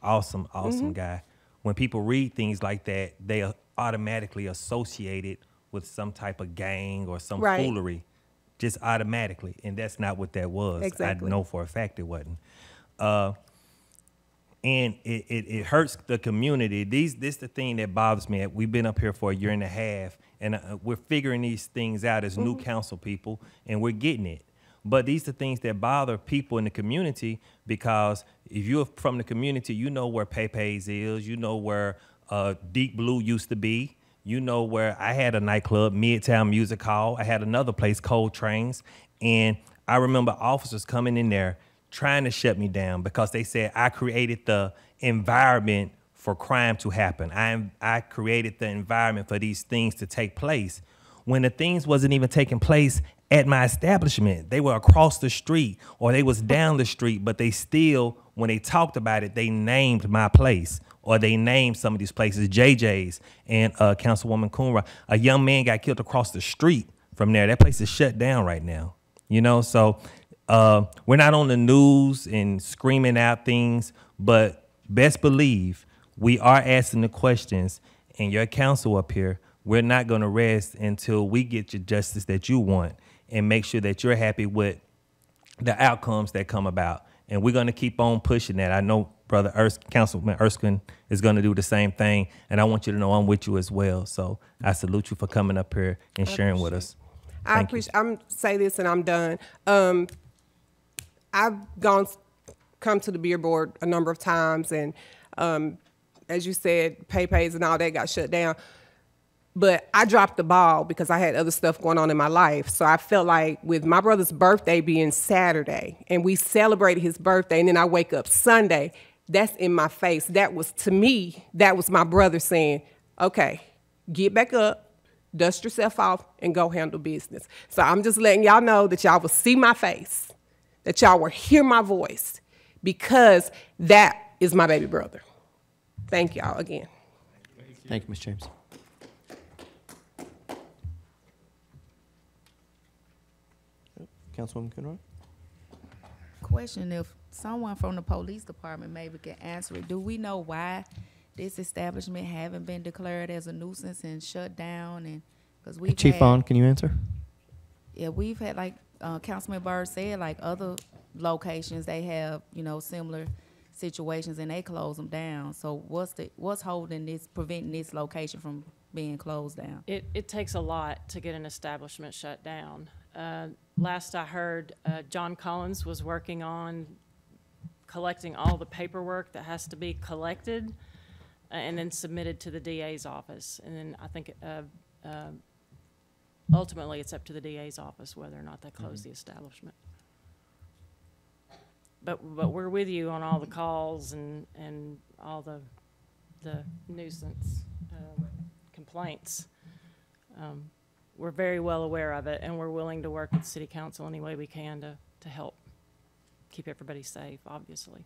Awesome guy. When people read things like that, they are automatically associated with some type of gang or some foolery, just automatically. And that's not what that was. Exactly. I know for a fact it wasn't. And it hurts the community. This the thing that bothers me. We've been up here for a year and a half, and we're figuring these things out as new council people, and we're getting it. But these are things that bother people in the community, because if you're from the community, you know where Pepe's is, you know where Deep Blue used to be, you know where I had a nightclub, Midtown Music Hall. I had another place, Cold Trains, and I remember officers coming in there trying to shut me down because they said I created the environment for crime to happen. I created the environment for these things to take place, when the things wasn't even taking place at my establishment. They were across the street or they was down the street, but they still, when they talked about it, they named my place, or they named some of these places, JJ's and Councilwoman Coonrod. A young man got killed across the street from there. That place is shut down right now, so we're not on the news and screaming out things, but best believe we are asking the questions, and your council up here, we're not going to rest until we get your justice that you want and make sure that you're happy with the outcomes that come about. And we're going to keep on pushing that. I know Councilman Erskine is going to do the same thing, and I want you to know I'm with you as well. So I salute you for coming up here and sharing with us. I appreciate. I'm say this and I'm done. I've come to the beer board a number of times, and as you said, Pepe's and all that got shut down. But I dropped the ball because I had other stuff going on in my life. So I felt like with my brother's birthday being Saturday, and we celebrated his birthday, and then I wake up Sunday, that's in my face. That was, to me, that was my brother saying, okay, get back up, dust yourself off, and go handle business. So I'm just letting y'all know that y'all will see my face, that y'all will hear my voice, because that is my baby brother. Thank y'all again. Thank you, Ms. James. Councilwoman Conroy? Question, if someone from the police department maybe can answer it, do we know why this establishment haven't been declared as a nuisance and shut down? And because we Chief Vaughn, can you answer? Yeah, we've had, like Councilman Byrd said, like other locations, they have, similar situations and they close them down. So what's holding this, preventing this location from being closed down? It takes a lot to get an establishment shut down. Last I heard, John Collins was working on collecting all the paperwork that has to be collected and then submitted to the DA's office. And then I think ultimately it's up to the DA's office whether or not they close the establishment. But we're with you on all the calls and all the nuisance complaints. We're very well aware of it, and we're willing to work with the city council any way we can to help keep everybody safe, obviously.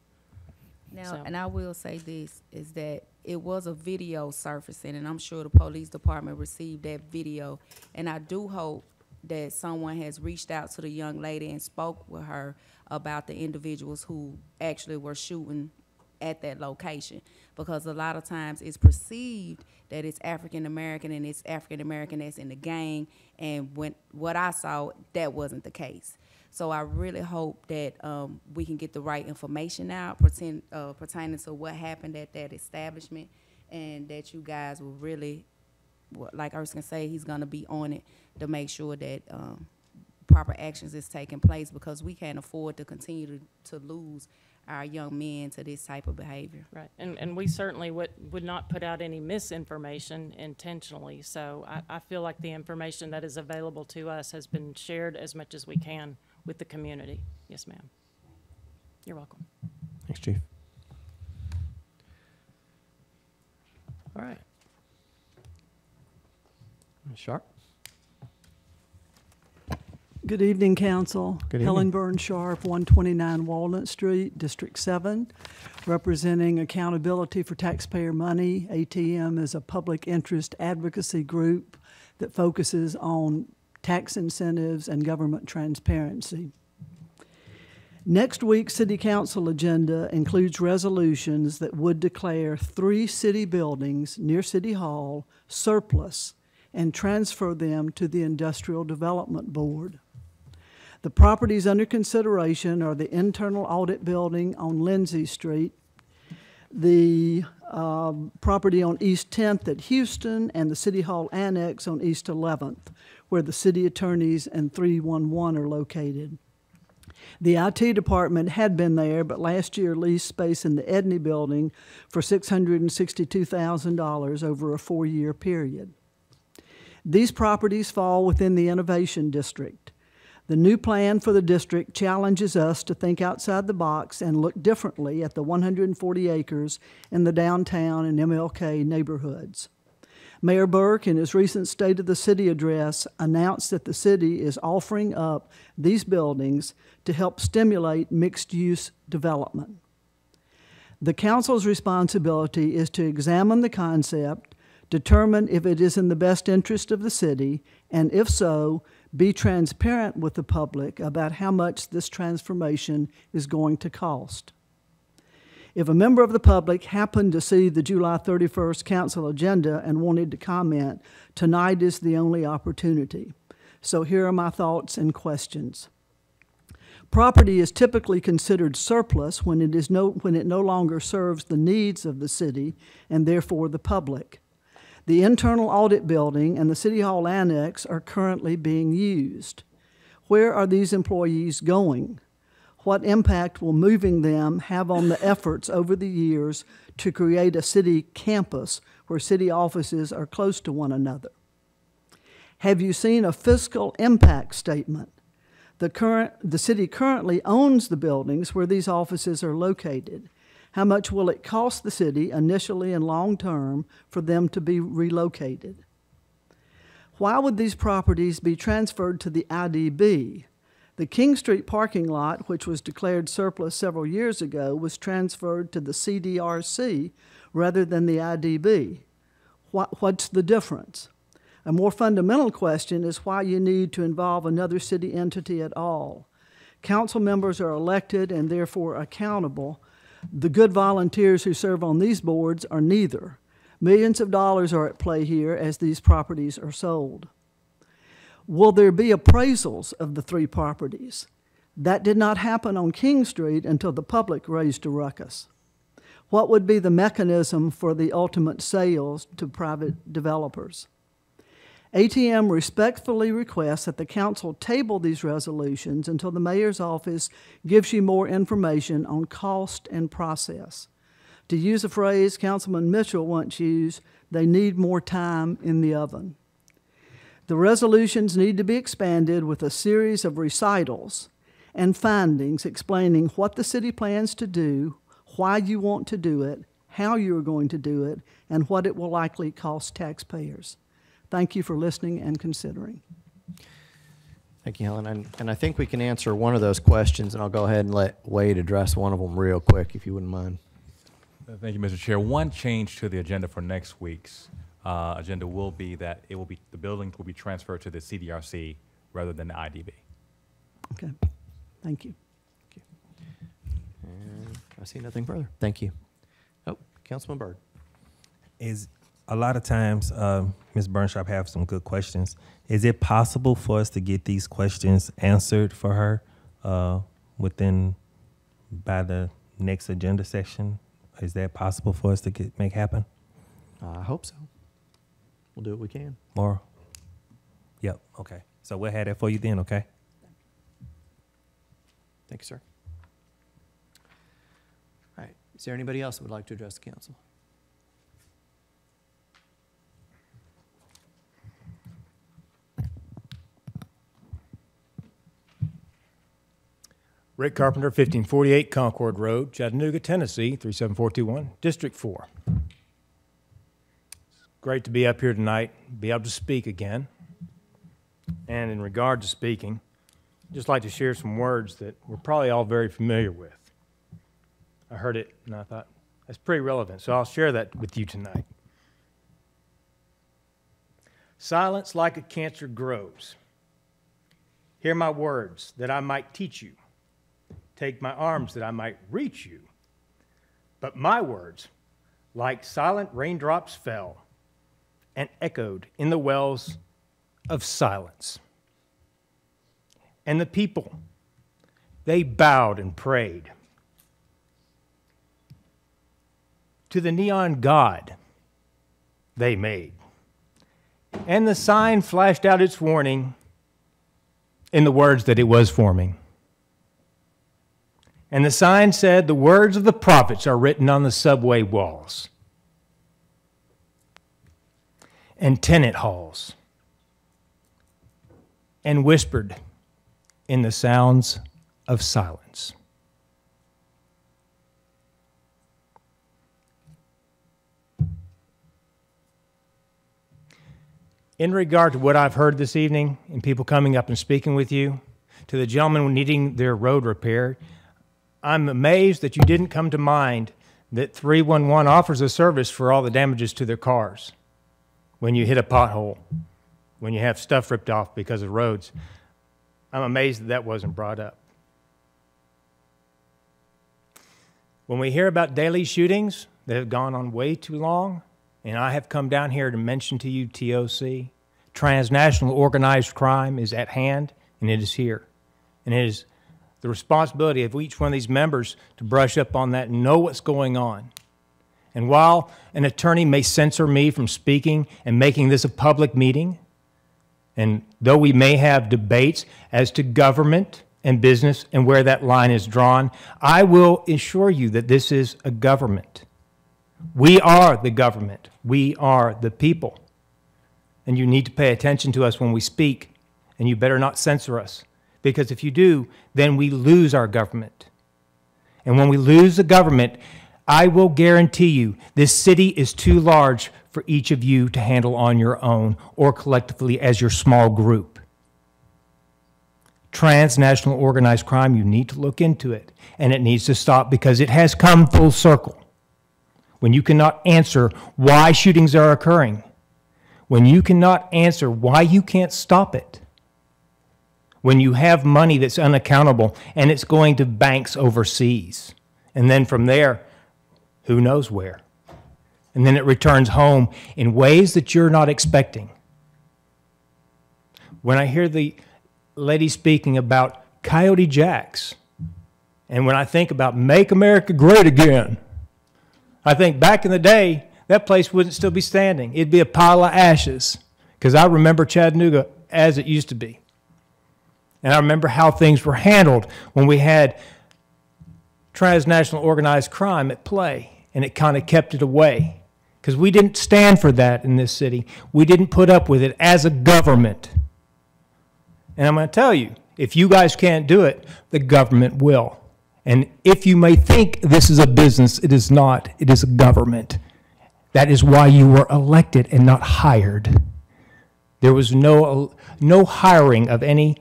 Now, and I will say this, is that it was a video surfacing, and I'm sure the police department received that video, and I do hope that someone has reached out to the young lady and spoke with her about the individuals who actually were shooting at that location, because a lot of times it's perceived that it's African American and it's African American that's in the gang, and when what I saw, that wasn't the case. So I really hope that we can get the right information out pertaining to what happened at that establishment, and that you guys will really, like Erskine say, he's gonna be on it to make sure that proper actions is taking place, because we can't afford to continue to lose our young men to this type of behavior. Right, and we certainly would not put out any misinformation intentionally. So I feel like the information that is available to us has been shared as much as we can with the community. Yes, ma'am. You're welcome. Thanks, Chief. All right. Sharp. Good evening, Council. Good Helen evening. Burns Sharp, 129 Walnut Street, District 7, representing Accountability for Taxpayer Money. ATM is a public interest advocacy group that focuses on tax incentives and government transparency. Next week's City Council agenda includes resolutions that would declare 3 city buildings near City Hall surplus and transfer them to the Industrial Development Board. The properties under consideration are the Internal Audit Building on Lindsay Street, the property on East 10th at Houston, and the City Hall Annex on East 11th, where the city attorneys and 311 are located. The IT department had been there, but last year leased space in the Edney building for $662,000 over a 4-year period. These properties fall within the Innovation District. The new plan for the district challenges us to think outside the box and look differently at the 140 acres in the downtown and MLK neighborhoods. Mayor Burke, in his recent State of the City address, announced that the city is offering up these buildings to help stimulate mixed-use development. The council's responsibility is to examine the concept, determine if it is in the best interest of the city, and if so, be transparent with the public about how much this transformation is going to cost. If a member of the public happened to see the July 31st council agenda and wanted to comment, tonight is the only opportunity. So here are my thoughts and questions. Property is typically considered surplus when it no longer serves the needs of the city and therefore the public. The Internal Audit Building and the City Hall Annex are currently being used. Where are these employees going? What impact will moving them have on the efforts over the years to create a city campus where city offices are close to one another? Have you seen a fiscal impact statement? The city currently owns the buildings where these offices are located. How much will it cost the city initially and long term for them to be relocated? Why would these properties be transferred to the IDB? The King Street parking lot, which was declared surplus several years ago, was transferred to the CDRC rather than the IDB. What's the difference? A more fundamental question is why you need to involve another city entity at all. Council members are elected and therefore accountable. The good volunteers who serve on these boards are neither. Millions of dollars are at play here as these properties are sold. Will there be appraisals of the 3 properties? That did not happen on King Street until the public raised a ruckus. What would be the mechanism for the ultimate sales to private developers? ATM respectfully requests that the council table these resolutions until the mayor's office gives you more information on cost and process. To use a phrase Councilman Mitchell once used, they need more time in the oven. The resolutions need to be expanded with a series of recitals and findings explaining what the city plans to do, why you want to do it, how you are going to do it, and what it will likely cost taxpayers. Thank you for listening and considering. Thank you, Helen. And I think we can answer one of those questions, and I'll go ahead and let Wade address one of them real quick, if you wouldn't mind. Thank you, Mr. Chair. One change to the agenda for next week's agenda will be that the buildings will be transferred to the CDRC rather than the IDB. Okay, thank you. And I see nothing further. Thank you. Oh, Councilman Byrd. Is a lot of times, Ms. Burnshop have some good questions. Is it possible for us to get these questions answered for her by the next agenda section? Is that possible for us to make happen? I hope so. We'll do what we can. Or, yep, okay. So we'll have that for you then, okay? Thank you, sir. All right. Is there anybody else that would like to address the council? Rick Carpenter, 1548 Concord Road, Chattanooga, Tennessee, 37421, District 4. It's great to be up here tonight, be able to speak again. And in regard to speaking, I'd just like to share some words that we're probably all very familiar with. I heard it and I thought, that's pretty relevant, so I'll share that with you tonight. Silence like a cancer grows. Hear my words that I might teach you. Take my arms that I might reach you. But my words, like silent raindrops, fell and echoed in the wells of silence. And the people, they bowed and prayed to the neon god they made. And the sign flashed out its warning in the words that it was forming. And the sign said, the words of the prophets are written on the subway walls and tenant halls and whispered in the sounds of silence. In regard to what I've heard this evening and people coming up and speaking with you, to the gentleman needing their road repaired, I'm amazed that you didn't come to mind that 311 offers a service for all the damages to their cars when you hit a pothole, when you have stuff ripped off because of roads. I'm amazed that that wasn't brought up. When we hear about daily shootings that have gone on way too long, and I have come down here to mention to you TOC, transnational organized crime is at hand, and it is here. And it is the responsibility of each one of these members to brush up on that and know what's going on. And while an attorney may censor me from speaking and making this a public meeting, and though we may have debates as to government and business and where that line is drawn, I will assure you that this is a government. We are the government. We are the people. And you need to pay attention to us when we speak, and you better not censor us. Because if you do, then we lose our government. And when we lose the government, I will guarantee you this city is too large for each of you to handle on your own or collectively as your small group. Transnational organized crime, you need to look into it. And it needs to stop because it has come full circle. When you cannot answer why shootings are occurring, when you cannot answer why you can't stop it, when you have money that's unaccountable and it's going to banks overseas, and then from there, who knows where, and then it returns home in ways that you're not expecting. When I hear the lady speaking about Coyote Jacks, and when I think about Make America Great Again, I think back in the day, that place wouldn't still be standing. It'd be a pile of ashes, because I remember Chattanooga as it used to be. And I remember how things were handled when we had transnational organized crime at play, and it kind of kept it away. Because we didn't stand for that in this city. We didn't put up with it as a government. And I'm going to tell you, if you guys can't do it, the government will. And if you may think this is a business, it is not. It is a government. That is why you were elected and not hired. There was no hiring of any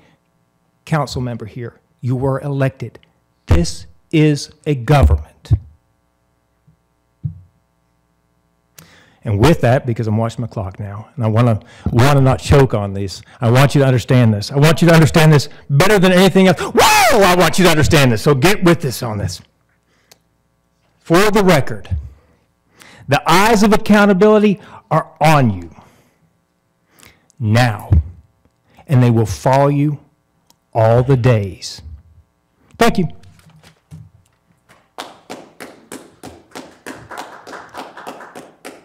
council member here. You were elected. This is a government. And with that, because I'm watching my clock now, and I want to not choke on this, I want you to understand this. I want you to understand this better than anything else. Whoa! I want you to understand this. So get with this on this. For the record, the eyes of accountability are on you now, and they will follow you all the days. Thank you.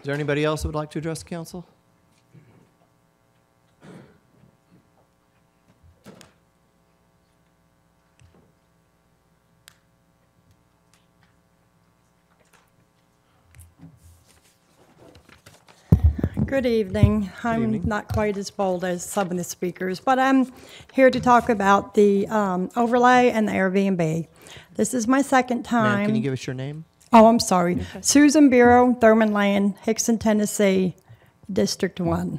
Is there anybody else that would like to address the council? Good evening. I'm not quite as bold as some of the speakers, but I'm here to talk about the overlay and the Airbnb. This is my second time. Ma'am, can you give us your name? Oh, I'm sorry. Okay. Susan Bureau, Thurman Land, Hickson, Tennessee, District 1.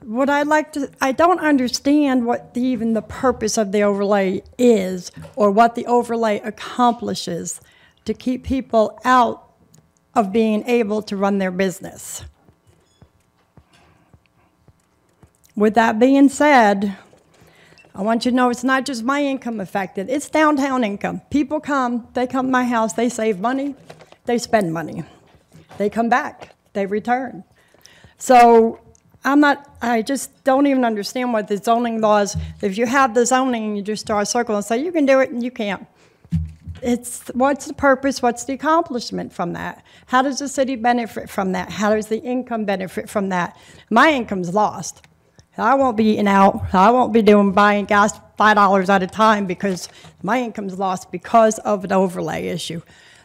What I'd like to, I don't understand what even the purpose of the overlay is or what the overlay accomplishes to keep people out of being able to run their business. With that being said, I want you to know it's not just my income affected, it's downtown income. People come, they come to my house, they save money, they spend money. They come back, they return. So I just don't even understand what the zoning laws, if you have the zoning and you just draw a circle and say you can do it and you can't. It's what's the purpose, what's the accomplishment from that? How does the city benefit from that? How does the income benefit from that? My income's lost. I won't be eating out. I won't be buying gas $5 at a time because my income's lost because of an overlay issue.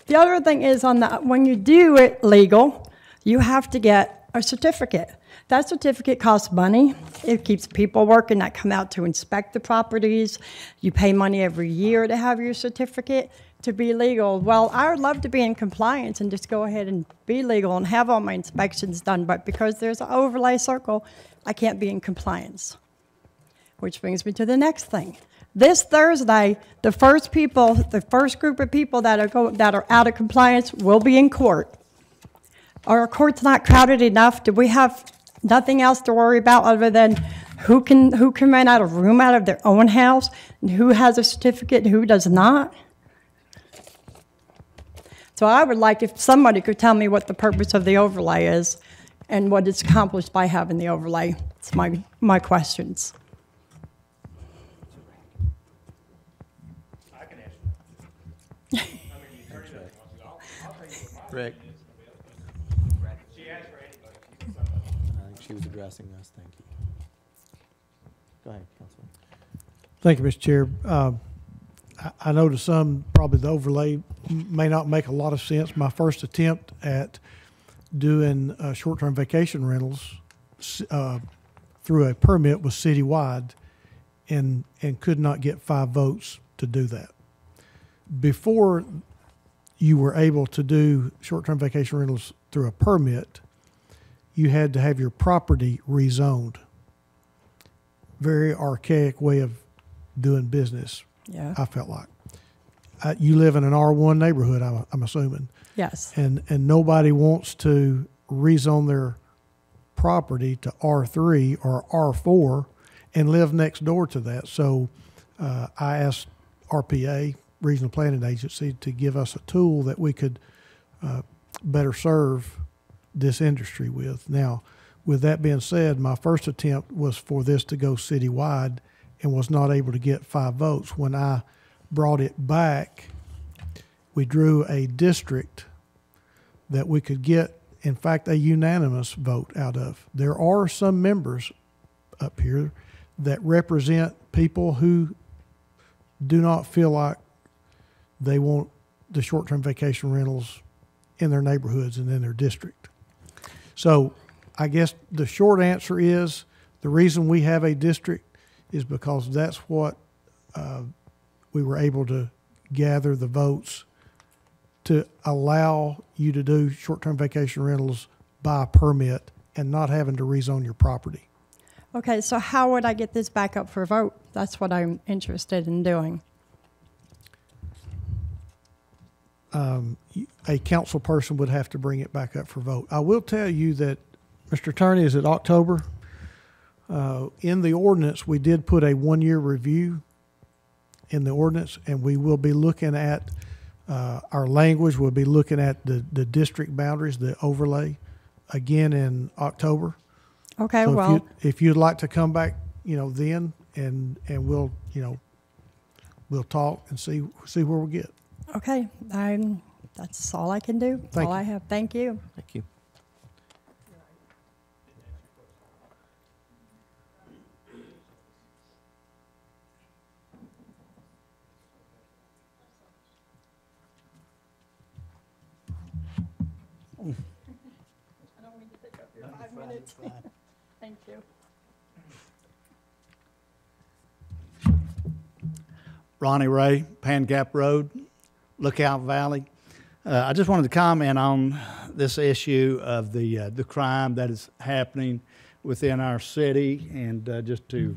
The other thing is when you do it legal, you have to get a certificate. That certificate costs money. It keeps people working that come out to inspect the properties. You pay money every year to have your certificate to be legal. Well, I would love to be in compliance and just go ahead and be legal and have all my inspections done, but because there's an overlay circle, I can't be in compliance. Which brings me to the next thing. This Thursday, the first group of people that are out of compliance will be in court. Are our courts not crowded enough? Do we have nothing else to worry about other than who can rent out a room out of their own house and who has a certificate and who does not? So I would like if somebody could tell me what the purpose of the overlay is and what it's accomplished by having the overlay. It's my questions. I can answer that. Rick. She asked for anybody. I think she was addressing us. Thank you. Go ahead, Councilman. Thank you, Mr. Chair. I know to some, probably the overlay may not make a lot of sense. My first attempt at doing short-term vacation rentals through a permit was citywide and could not get 5 votes to do that. Before you were able to do short-term vacation rentals through a permit, you had to have your property rezoned. Very archaic way of doing business, yeah. I felt like. You live in an R1 neighborhood, I'm assuming. Yes. And nobody wants to rezone their property to R3 or R4 and live next door to that. So I asked RPA, Regional Planning Agency, to give us a tool that we could better serve this industry with. Now, with that being said, my first attempt was for this to go citywide and was not able to get 5 votes. When I brought it back, we drew a district that we could get, in fact, a unanimous vote out of. There are some members up here that represent people who do not feel like they want the short-term vacation rentals in their neighborhoods and in their district. So I guess the short answer is the reason we have a district is because that's what we were able to gather the votes to allow you to do short-term vacation rentals by permit and not having to rezone your property. Okay, so how would I get this back up for a vote? That's what I'm interested in doing. a council person would have to bring it back up for vote. I will tell you that, Mr. Attorney, is it October? In the ordinance, we did put a 1-year review in the ordinance, and we will be looking at our language. We'll be looking at the district boundaries, the overlay, again in October. Okay, So well, if you'd like to come back, then, and we'll, we'll talk and see where we get. okay, that's all I can do. Thank all you. I have. Thank you. Thank you. I don't mean to take up your 5 minutes. Thank you. Ronnie Ray, Pan Gap Road, Lookout Valley. I just wanted to comment on this issue of the crime that is happening within our city, and just to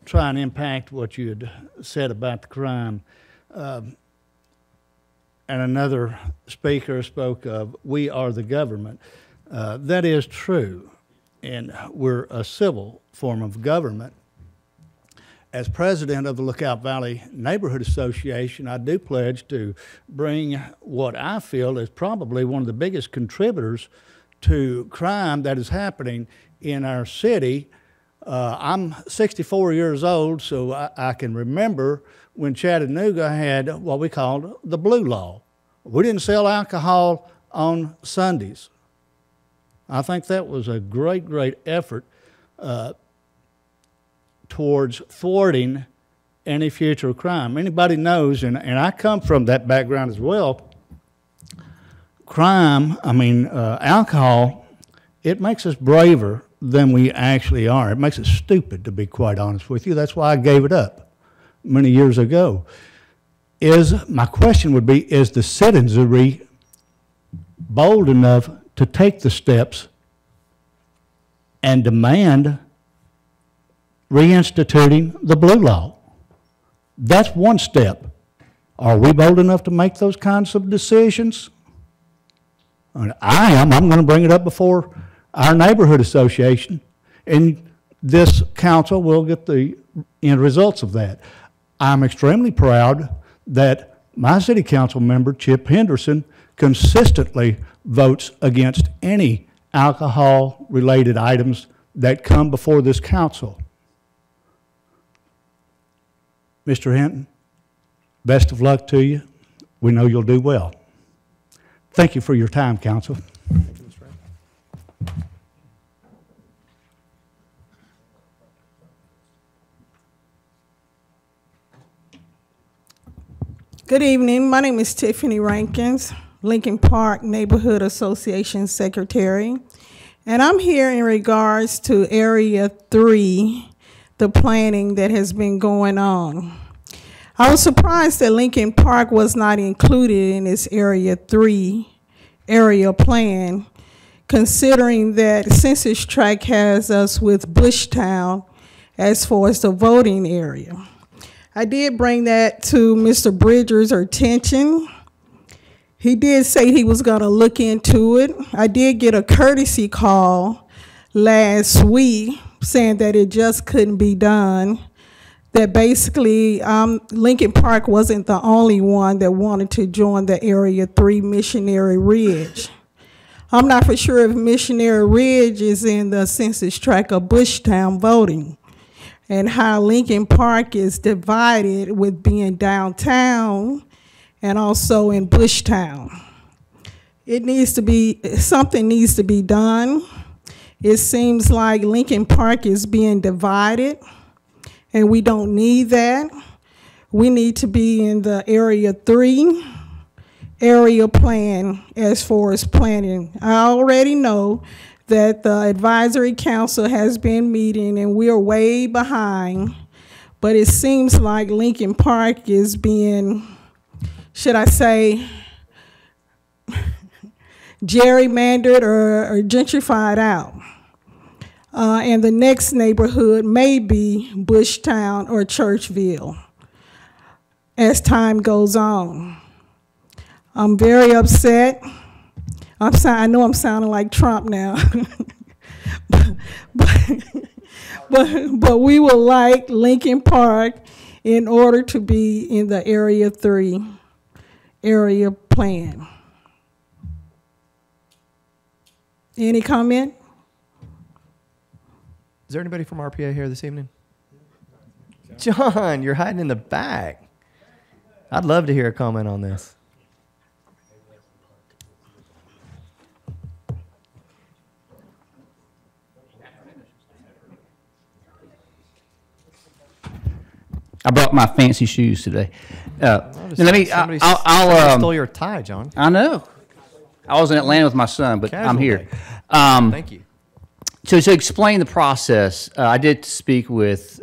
try and impact what you had said about the crime. And another speaker spoke of, we are the government. That is true, and we're a civil form of government. As president of the Lookout Valley Neighborhood Association, I do pledge to bring what I feel is probably one of the biggest contributors to crime that is happening in our city. I'm 64 years old, so I can remember when Chattanooga had what we called the blue law. We didn't sell alcohol on Sundays. I think that was a great, great effort towards thwarting any future crime. Anybody knows, and I come from that background as well, crime, alcohol, it makes us braver than we actually are. It makes us stupid, to be quite honest with you. That's why I gave it up many years ago. My question would be, is the citizenry bold enough to take the steps and demand reinstituting the blue law? That's one step. Are we bold enough to make those kinds of decisions? And I am. I'm going to bring it up before our neighborhood association, and this council will get the end results of that. I'm extremely proud that my city council member, Chip Henderson, consistently votes against any alcohol-related items that come before this council. Mr. Hinton, best of luck to you. We know you'll do well. Thank you for your time, council. Good evening. My name is Tiffany Rankins, Lincoln Park Neighborhood Association Secretary. And I'm here in regards to Area 3, the planning that has been going on. I was surprised that Lincoln Park was not included in this Area 3 area plan, considering that Census Tract has us with Bushtown as far as the voting area. I did bring that to Mr. Bridger's attention. He did say he was gonna look into it. I did get a courtesy call last week saying that it just couldn't be done. That basically Lincoln Park wasn't the only one that wanted to join the Area 3 Missionary Ridge. I'm not for sure if Missionary Ridge is in the census tract of Bushtown voting, and how Lincoln Park is divided with being downtown and also in Bushtown. Something needs to be done. It seems like Lincoln Park is being divided, and we don't need that. We need to be in the Area 3 area plan as far as planning. I already know that the advisory council has been meeting and we're way behind, but it seems like Lincoln Park is being, should I say, gerrymandered or gentrified out. And the next neighborhood may be Bushtown or Churchville as time goes on. I'm very upset. I know I'm sounding like Trump now. but we would like Lincoln Park in order to be in the Area 3 area plan. Any comment? Is there anybody from RPA here this evening? John, you're hiding in the back. I'd love to hear a comment on this. I brought my fancy shoes today. Let me. Somebody I'll stole your tie, John. I know. I was in Atlanta with my son, but I'm here. Thank you. So to explain the process, I did speak with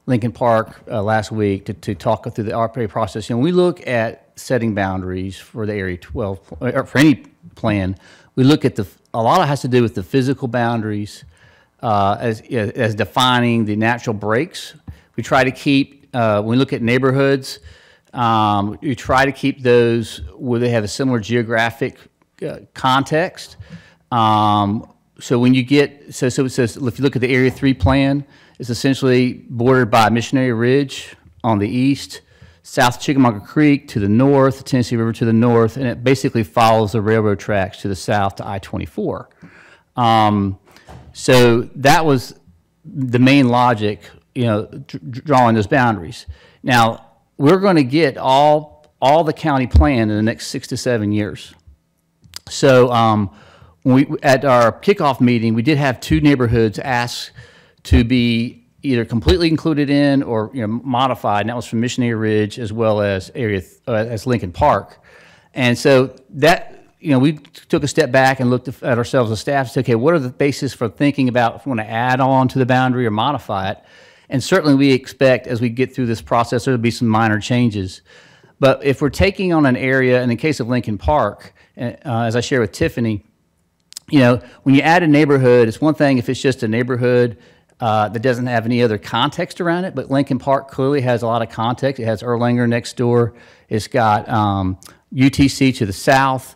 Lincoln Park last week to talk through the RPA process. And we look at setting boundaries for the Area 12, or for any plan. We look at a lot of it has to do with the physical boundaries as defining the natural breaks. We try to keep, when we look at neighborhoods, we try to keep those where they have a similar geographic context. So when you get, so it says, if you look at the Area 3 plan, it's essentially bordered by Missionary Ridge on the east, South Chickamauga Creek to the north, the Tennessee River to the north, and it basically follows the railroad tracks to the south to I-24. So that was the main logic, drawing those boundaries. Now, we're going to get all the county plan in the next 6 to 7 years. So at our kickoff meeting, we did have 2 neighborhoods ask to be either completely included in or modified, and that was from Missionary Ridge as well as as Lincoln Park. And so that we took a step back and looked at ourselves as staff and said, okay, what are the basis for thinking about if we want to add on to the boundary or modify it? And certainly we expect as we get through this process, there'll be some minor changes. But if we're taking on an area, in the case of Lincoln Park, as I shared with Tiffany, when you add a neighborhood, it's one thing if it's just a neighborhood that doesn't have any other context around it, but Lincoln Park clearly has a lot of context. It has Erlanger next door. It's got UTC to the south.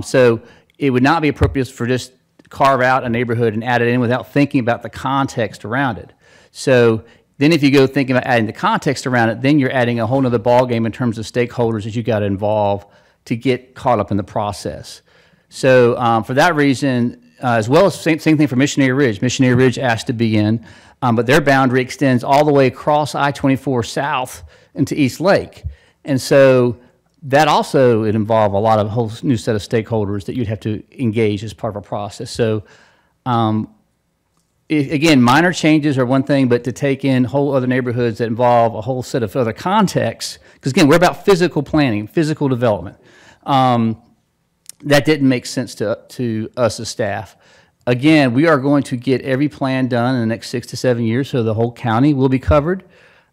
So it would not be appropriate for just carve out a neighborhood and add it in without thinking about the context around it. So then if you go thinking about adding the context around it, then you're adding a whole other ballgame in terms of stakeholders that you got to involve to get caught up in the process. So for that reason, as well as same thing for Missionary Ridge. Missionary Ridge asked to be in, but their boundary extends all the way across I-24 south into East Lake. And so that also would involve a lot of a whole new set of stakeholders that you'd have to engage as part of a process. So again, minor changes are one thing, but to take in whole other neighborhoods that involve a whole set of other contexts, because again, we're about physical planning, physical development. That didn't make sense to us as staff. Again, we are going to get every plan done in the next 6 to 7 years, so the whole county will be covered.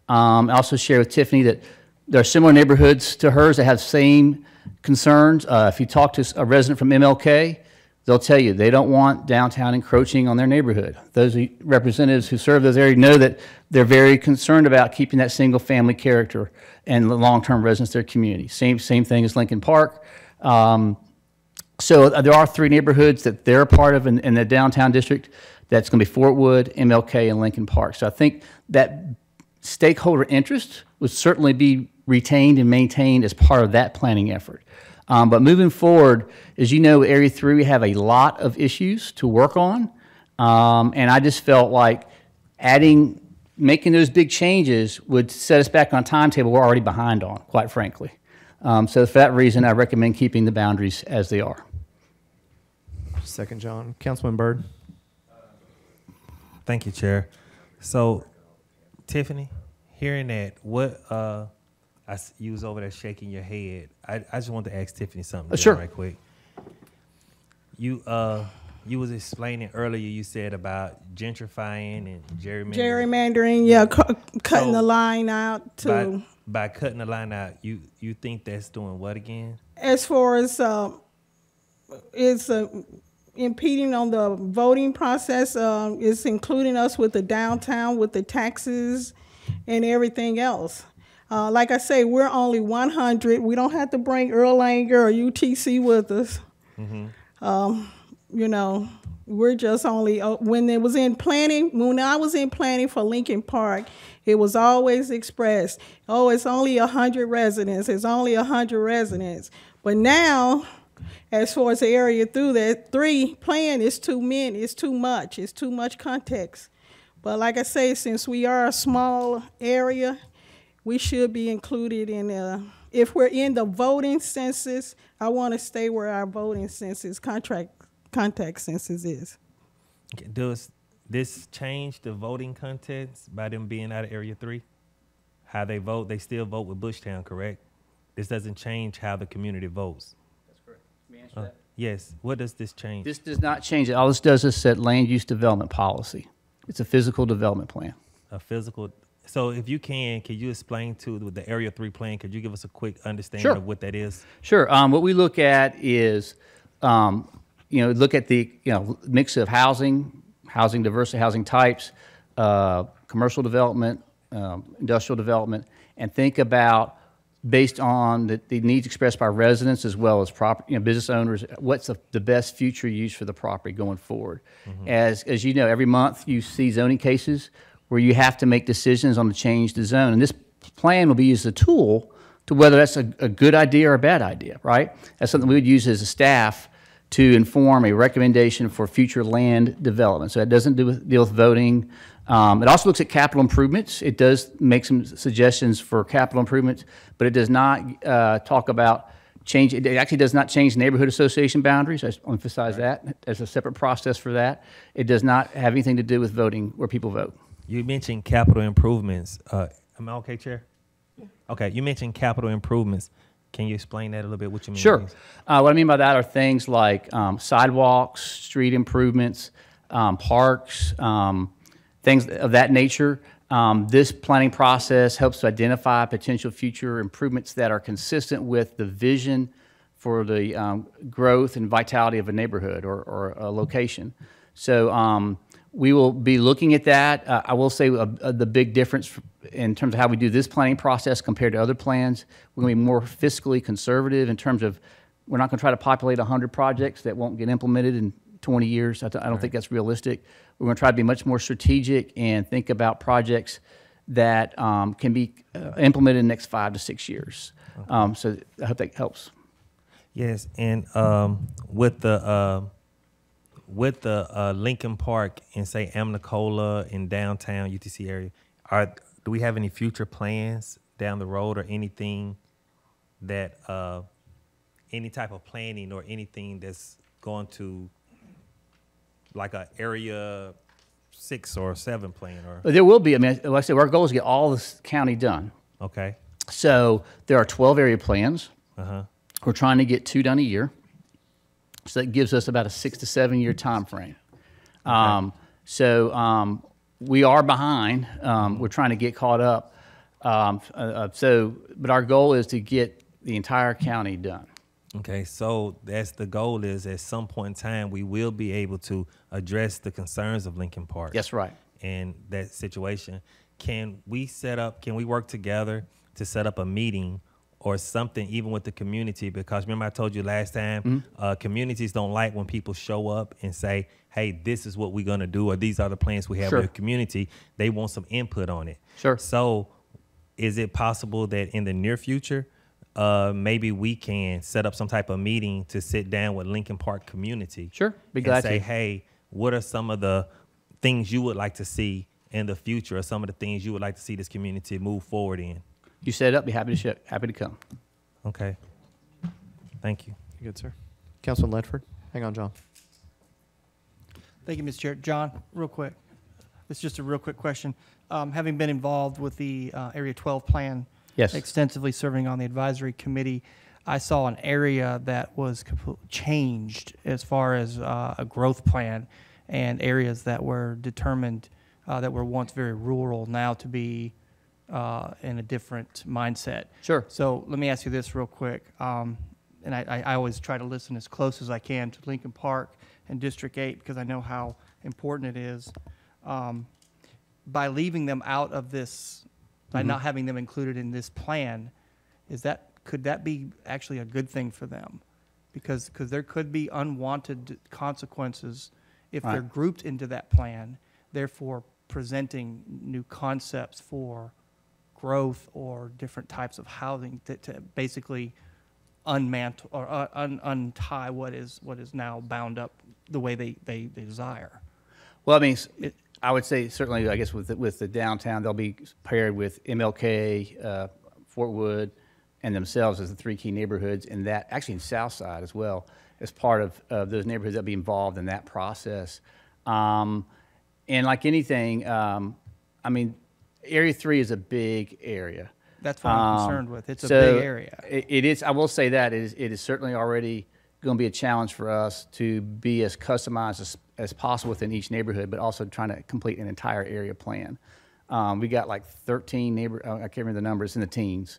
I also share with Tiffany that there are similar neighborhoods to hers that have same concerns. If you talk to a resident from MLK, they'll tell you they don't want downtown encroaching on their neighborhood. Those representatives who serve those areas know that they're very concerned about keeping that single-family character and the long-term residents of their community. Same thing as Lincoln Park. So there are 3 neighborhoods that they're a part of in the downtown district. That's going to be Fort Wood, MLK, and Lincoln Park. So I think that stakeholder interest would certainly be retained and maintained as part of that planning effort. But moving forward, as you know, Area 3, we have a lot of issues to work on. And I just felt like making those big changes would set us back on a timetable we're already behind on, quite frankly. So for that reason, I recommend keeping the boundaries as they are. Second, John. Councilman Byrd. Thank you, Chair. So, Tiffany, hearing that, you was over there shaking your head. I just wanted to ask Tiffany something Sure. right quick. You was explaining earlier, you said about gentrifying and gerrymandering. Gerrymandering, yeah, cutting the line out to. By cutting the line out, you think that's doing what again? As far as it's impeding on the voting process, it's including us with the downtown, with the taxes and everything else. Like I say, we're only 100. We don't have to bring Erlanger or UTC with us. You know, we're just only, when I was in planning for Lincoln Park, it was always expressed, oh, it's only 100 residents, it's only 100 residents. But now, as far as the area through that 3 plan, it's too much context. But like I say, since we are a small area, we should be included in, if we're in the voting census, I want to stay where our voting census, contact census is. Okay, does this change the voting context by them being out of Area 3? How they vote, they still vote with Bushtown, correct? This doesn't change how the community votes. That's correct. Let me answer that. Yes, what does this change? This does not change it. All this does is set land use development policy. It's a physical development plan. A physical. So if you can you explain to the Area 3 plan, could you give us a quick understanding of what that is? Sure. What we look at is, look at the, mix of housing diversity, housing types, commercial development, industrial development, and think about, based on the needs expressed by residents as well as business owners, what's the best future use for the property going forward. As you know, every month you see zoning cases where you have to make decisions on the change to zone, and this plan will be used as a tool to whether that's a good idea or a bad idea, right? That's something we would use as a staff to inform a recommendation for future land development. So it doesn't deal with voting. It also looks at capital improvements. It does make some suggestions for capital improvements, but it does not talk about change. It actually does not change neighborhood association boundaries. I emphasize that. There's a separate process for that. It does not have anything to do with voting where people vote. You mentioned capital improvements. Am I okay, Chair? Yeah. Okay, you mentioned capital improvements. Can you explain that a little bit, what you mean? Sure. What I mean by that are things like sidewalks, street improvements, parks, things of that nature. This planning process helps to identify potential future improvements that are consistent with the vision for the growth and vitality of a neighborhood or a location. So we will be looking at that. I will say the big difference in terms of how we do this planning process compared to other plans, we're going to be more fiscally conservative in terms of we're not going to try to populate 100 projects that won't get implemented in 20 years. I don't think that's realistic. We're going to try to be much more strategic and think about projects that can be implemented in the next 5 to 6 years. Okay. So I hope that helps. Yes, and with the Lincoln Park and say Amnicola in downtown UTC area, do we have any future plans down the road or anything that any type of planning or anything that's going to like a area 6 or 7 plan? Or there will be. I mean, like I said, our goal is to get all this county done. Okay. So there are 12 area plans. We're trying to get 2 done a year. So that gives us about a 6 to 7 year time frame. Okay. We are behind. We're trying to get caught up. But our goal is to get the entire county done. Okay, so that's the goal is at some point in time, we will be able to address the concerns of Lincoln Park. That's right. And that situation. Can we work together to set up a meeting or something even with the community? Because remember I told you last time, communities don't like when people show up and say, hey, this is what we're going to do, or these are the plans we have with the community. They want some input on it. Sure. So is it possible that in the near future, maybe we can set up some type of meeting to sit down with Lincoln Park community? Sure, be glad and say, to. hey, what are some of the things you would like to see in the future, or some of the things you would like to see this community move forward in? You set it up, be happy to come. Okay. Thank you. Good, sir. Councilman Ledford. Hang on, John. Thank you, Mr. Chair. John, real quick. It's just a real quick question. Having been involved with the Area 12 plan, yes, extensively serving on the advisory committee, I saw an area that was changed as far as a growth plan, and areas that were determined that were once very rural now to be in a different mindset. Sure. So let me ask you this real quick. And I always try to listen as close as I can to Lincoln Park and District 8 because I know how important it is. By leaving them out of this by not having them included in this plan, could that be actually a good thing for them? Because there could be unwanted consequences if they're grouped into that plan, therefore presenting new concepts for growth or different types of housing to basically unmantle or untie what is now bound up the way they desire. Well, I mean, I would say certainly, I guess, with the downtown, they'll be paired with MLK, Fort Wood, and themselves as the three key neighborhoods, and that actually in Southside as well, as part of those neighborhoods that be involved in that process. And like anything, I mean, Area 3 is a big area. That's what I'm concerned with. It's a big area. It is. I will say that it is certainly already going to be a challenge for us to be as customized as possible within each neighborhood, but also trying to complete an entire area plan. We got like 13 I can't remember the numbers, in the teens,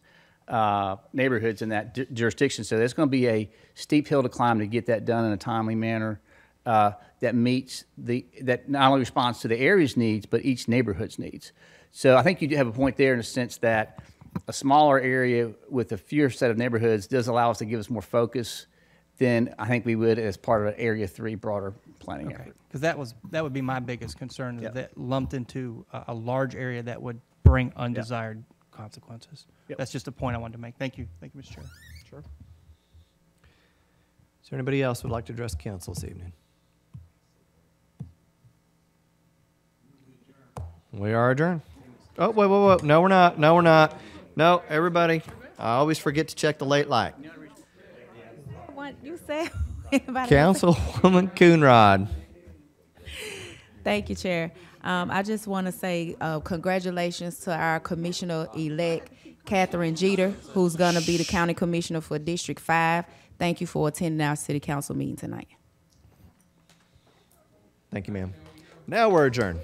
neighborhoods in that jurisdiction. So there's going to be a steep hill to climb to get that done in a timely manner that meets that not only responds to the area's needs, but each neighborhood's needs. So I think you do have a point there in the sense that a smaller area with a fewer set of neighborhoods does allow us to give us more focus than I think we would as part of an Area 3 broader planning effort. Because that would be my biggest concern, is that lumped into a large area that would bring undesired consequences. That's just a point I wanted to make. Thank you. Thank you, Mr. Chair. Sure. Is there anybody else who would like to address council this evening? We are adjourned. Oh, wait. No, we're not. No, we're not. No, everybody. I always forget to check the late light. What you said? Councilwoman Coonrod. Thank you, Chair. I just want to say congratulations to our Commissioner-elect, Catherine Jeter, who's going to be the County Commissioner for District 5. Thank you for attending our City Council meeting tonight. Thank you, ma'am. Now we're adjourned.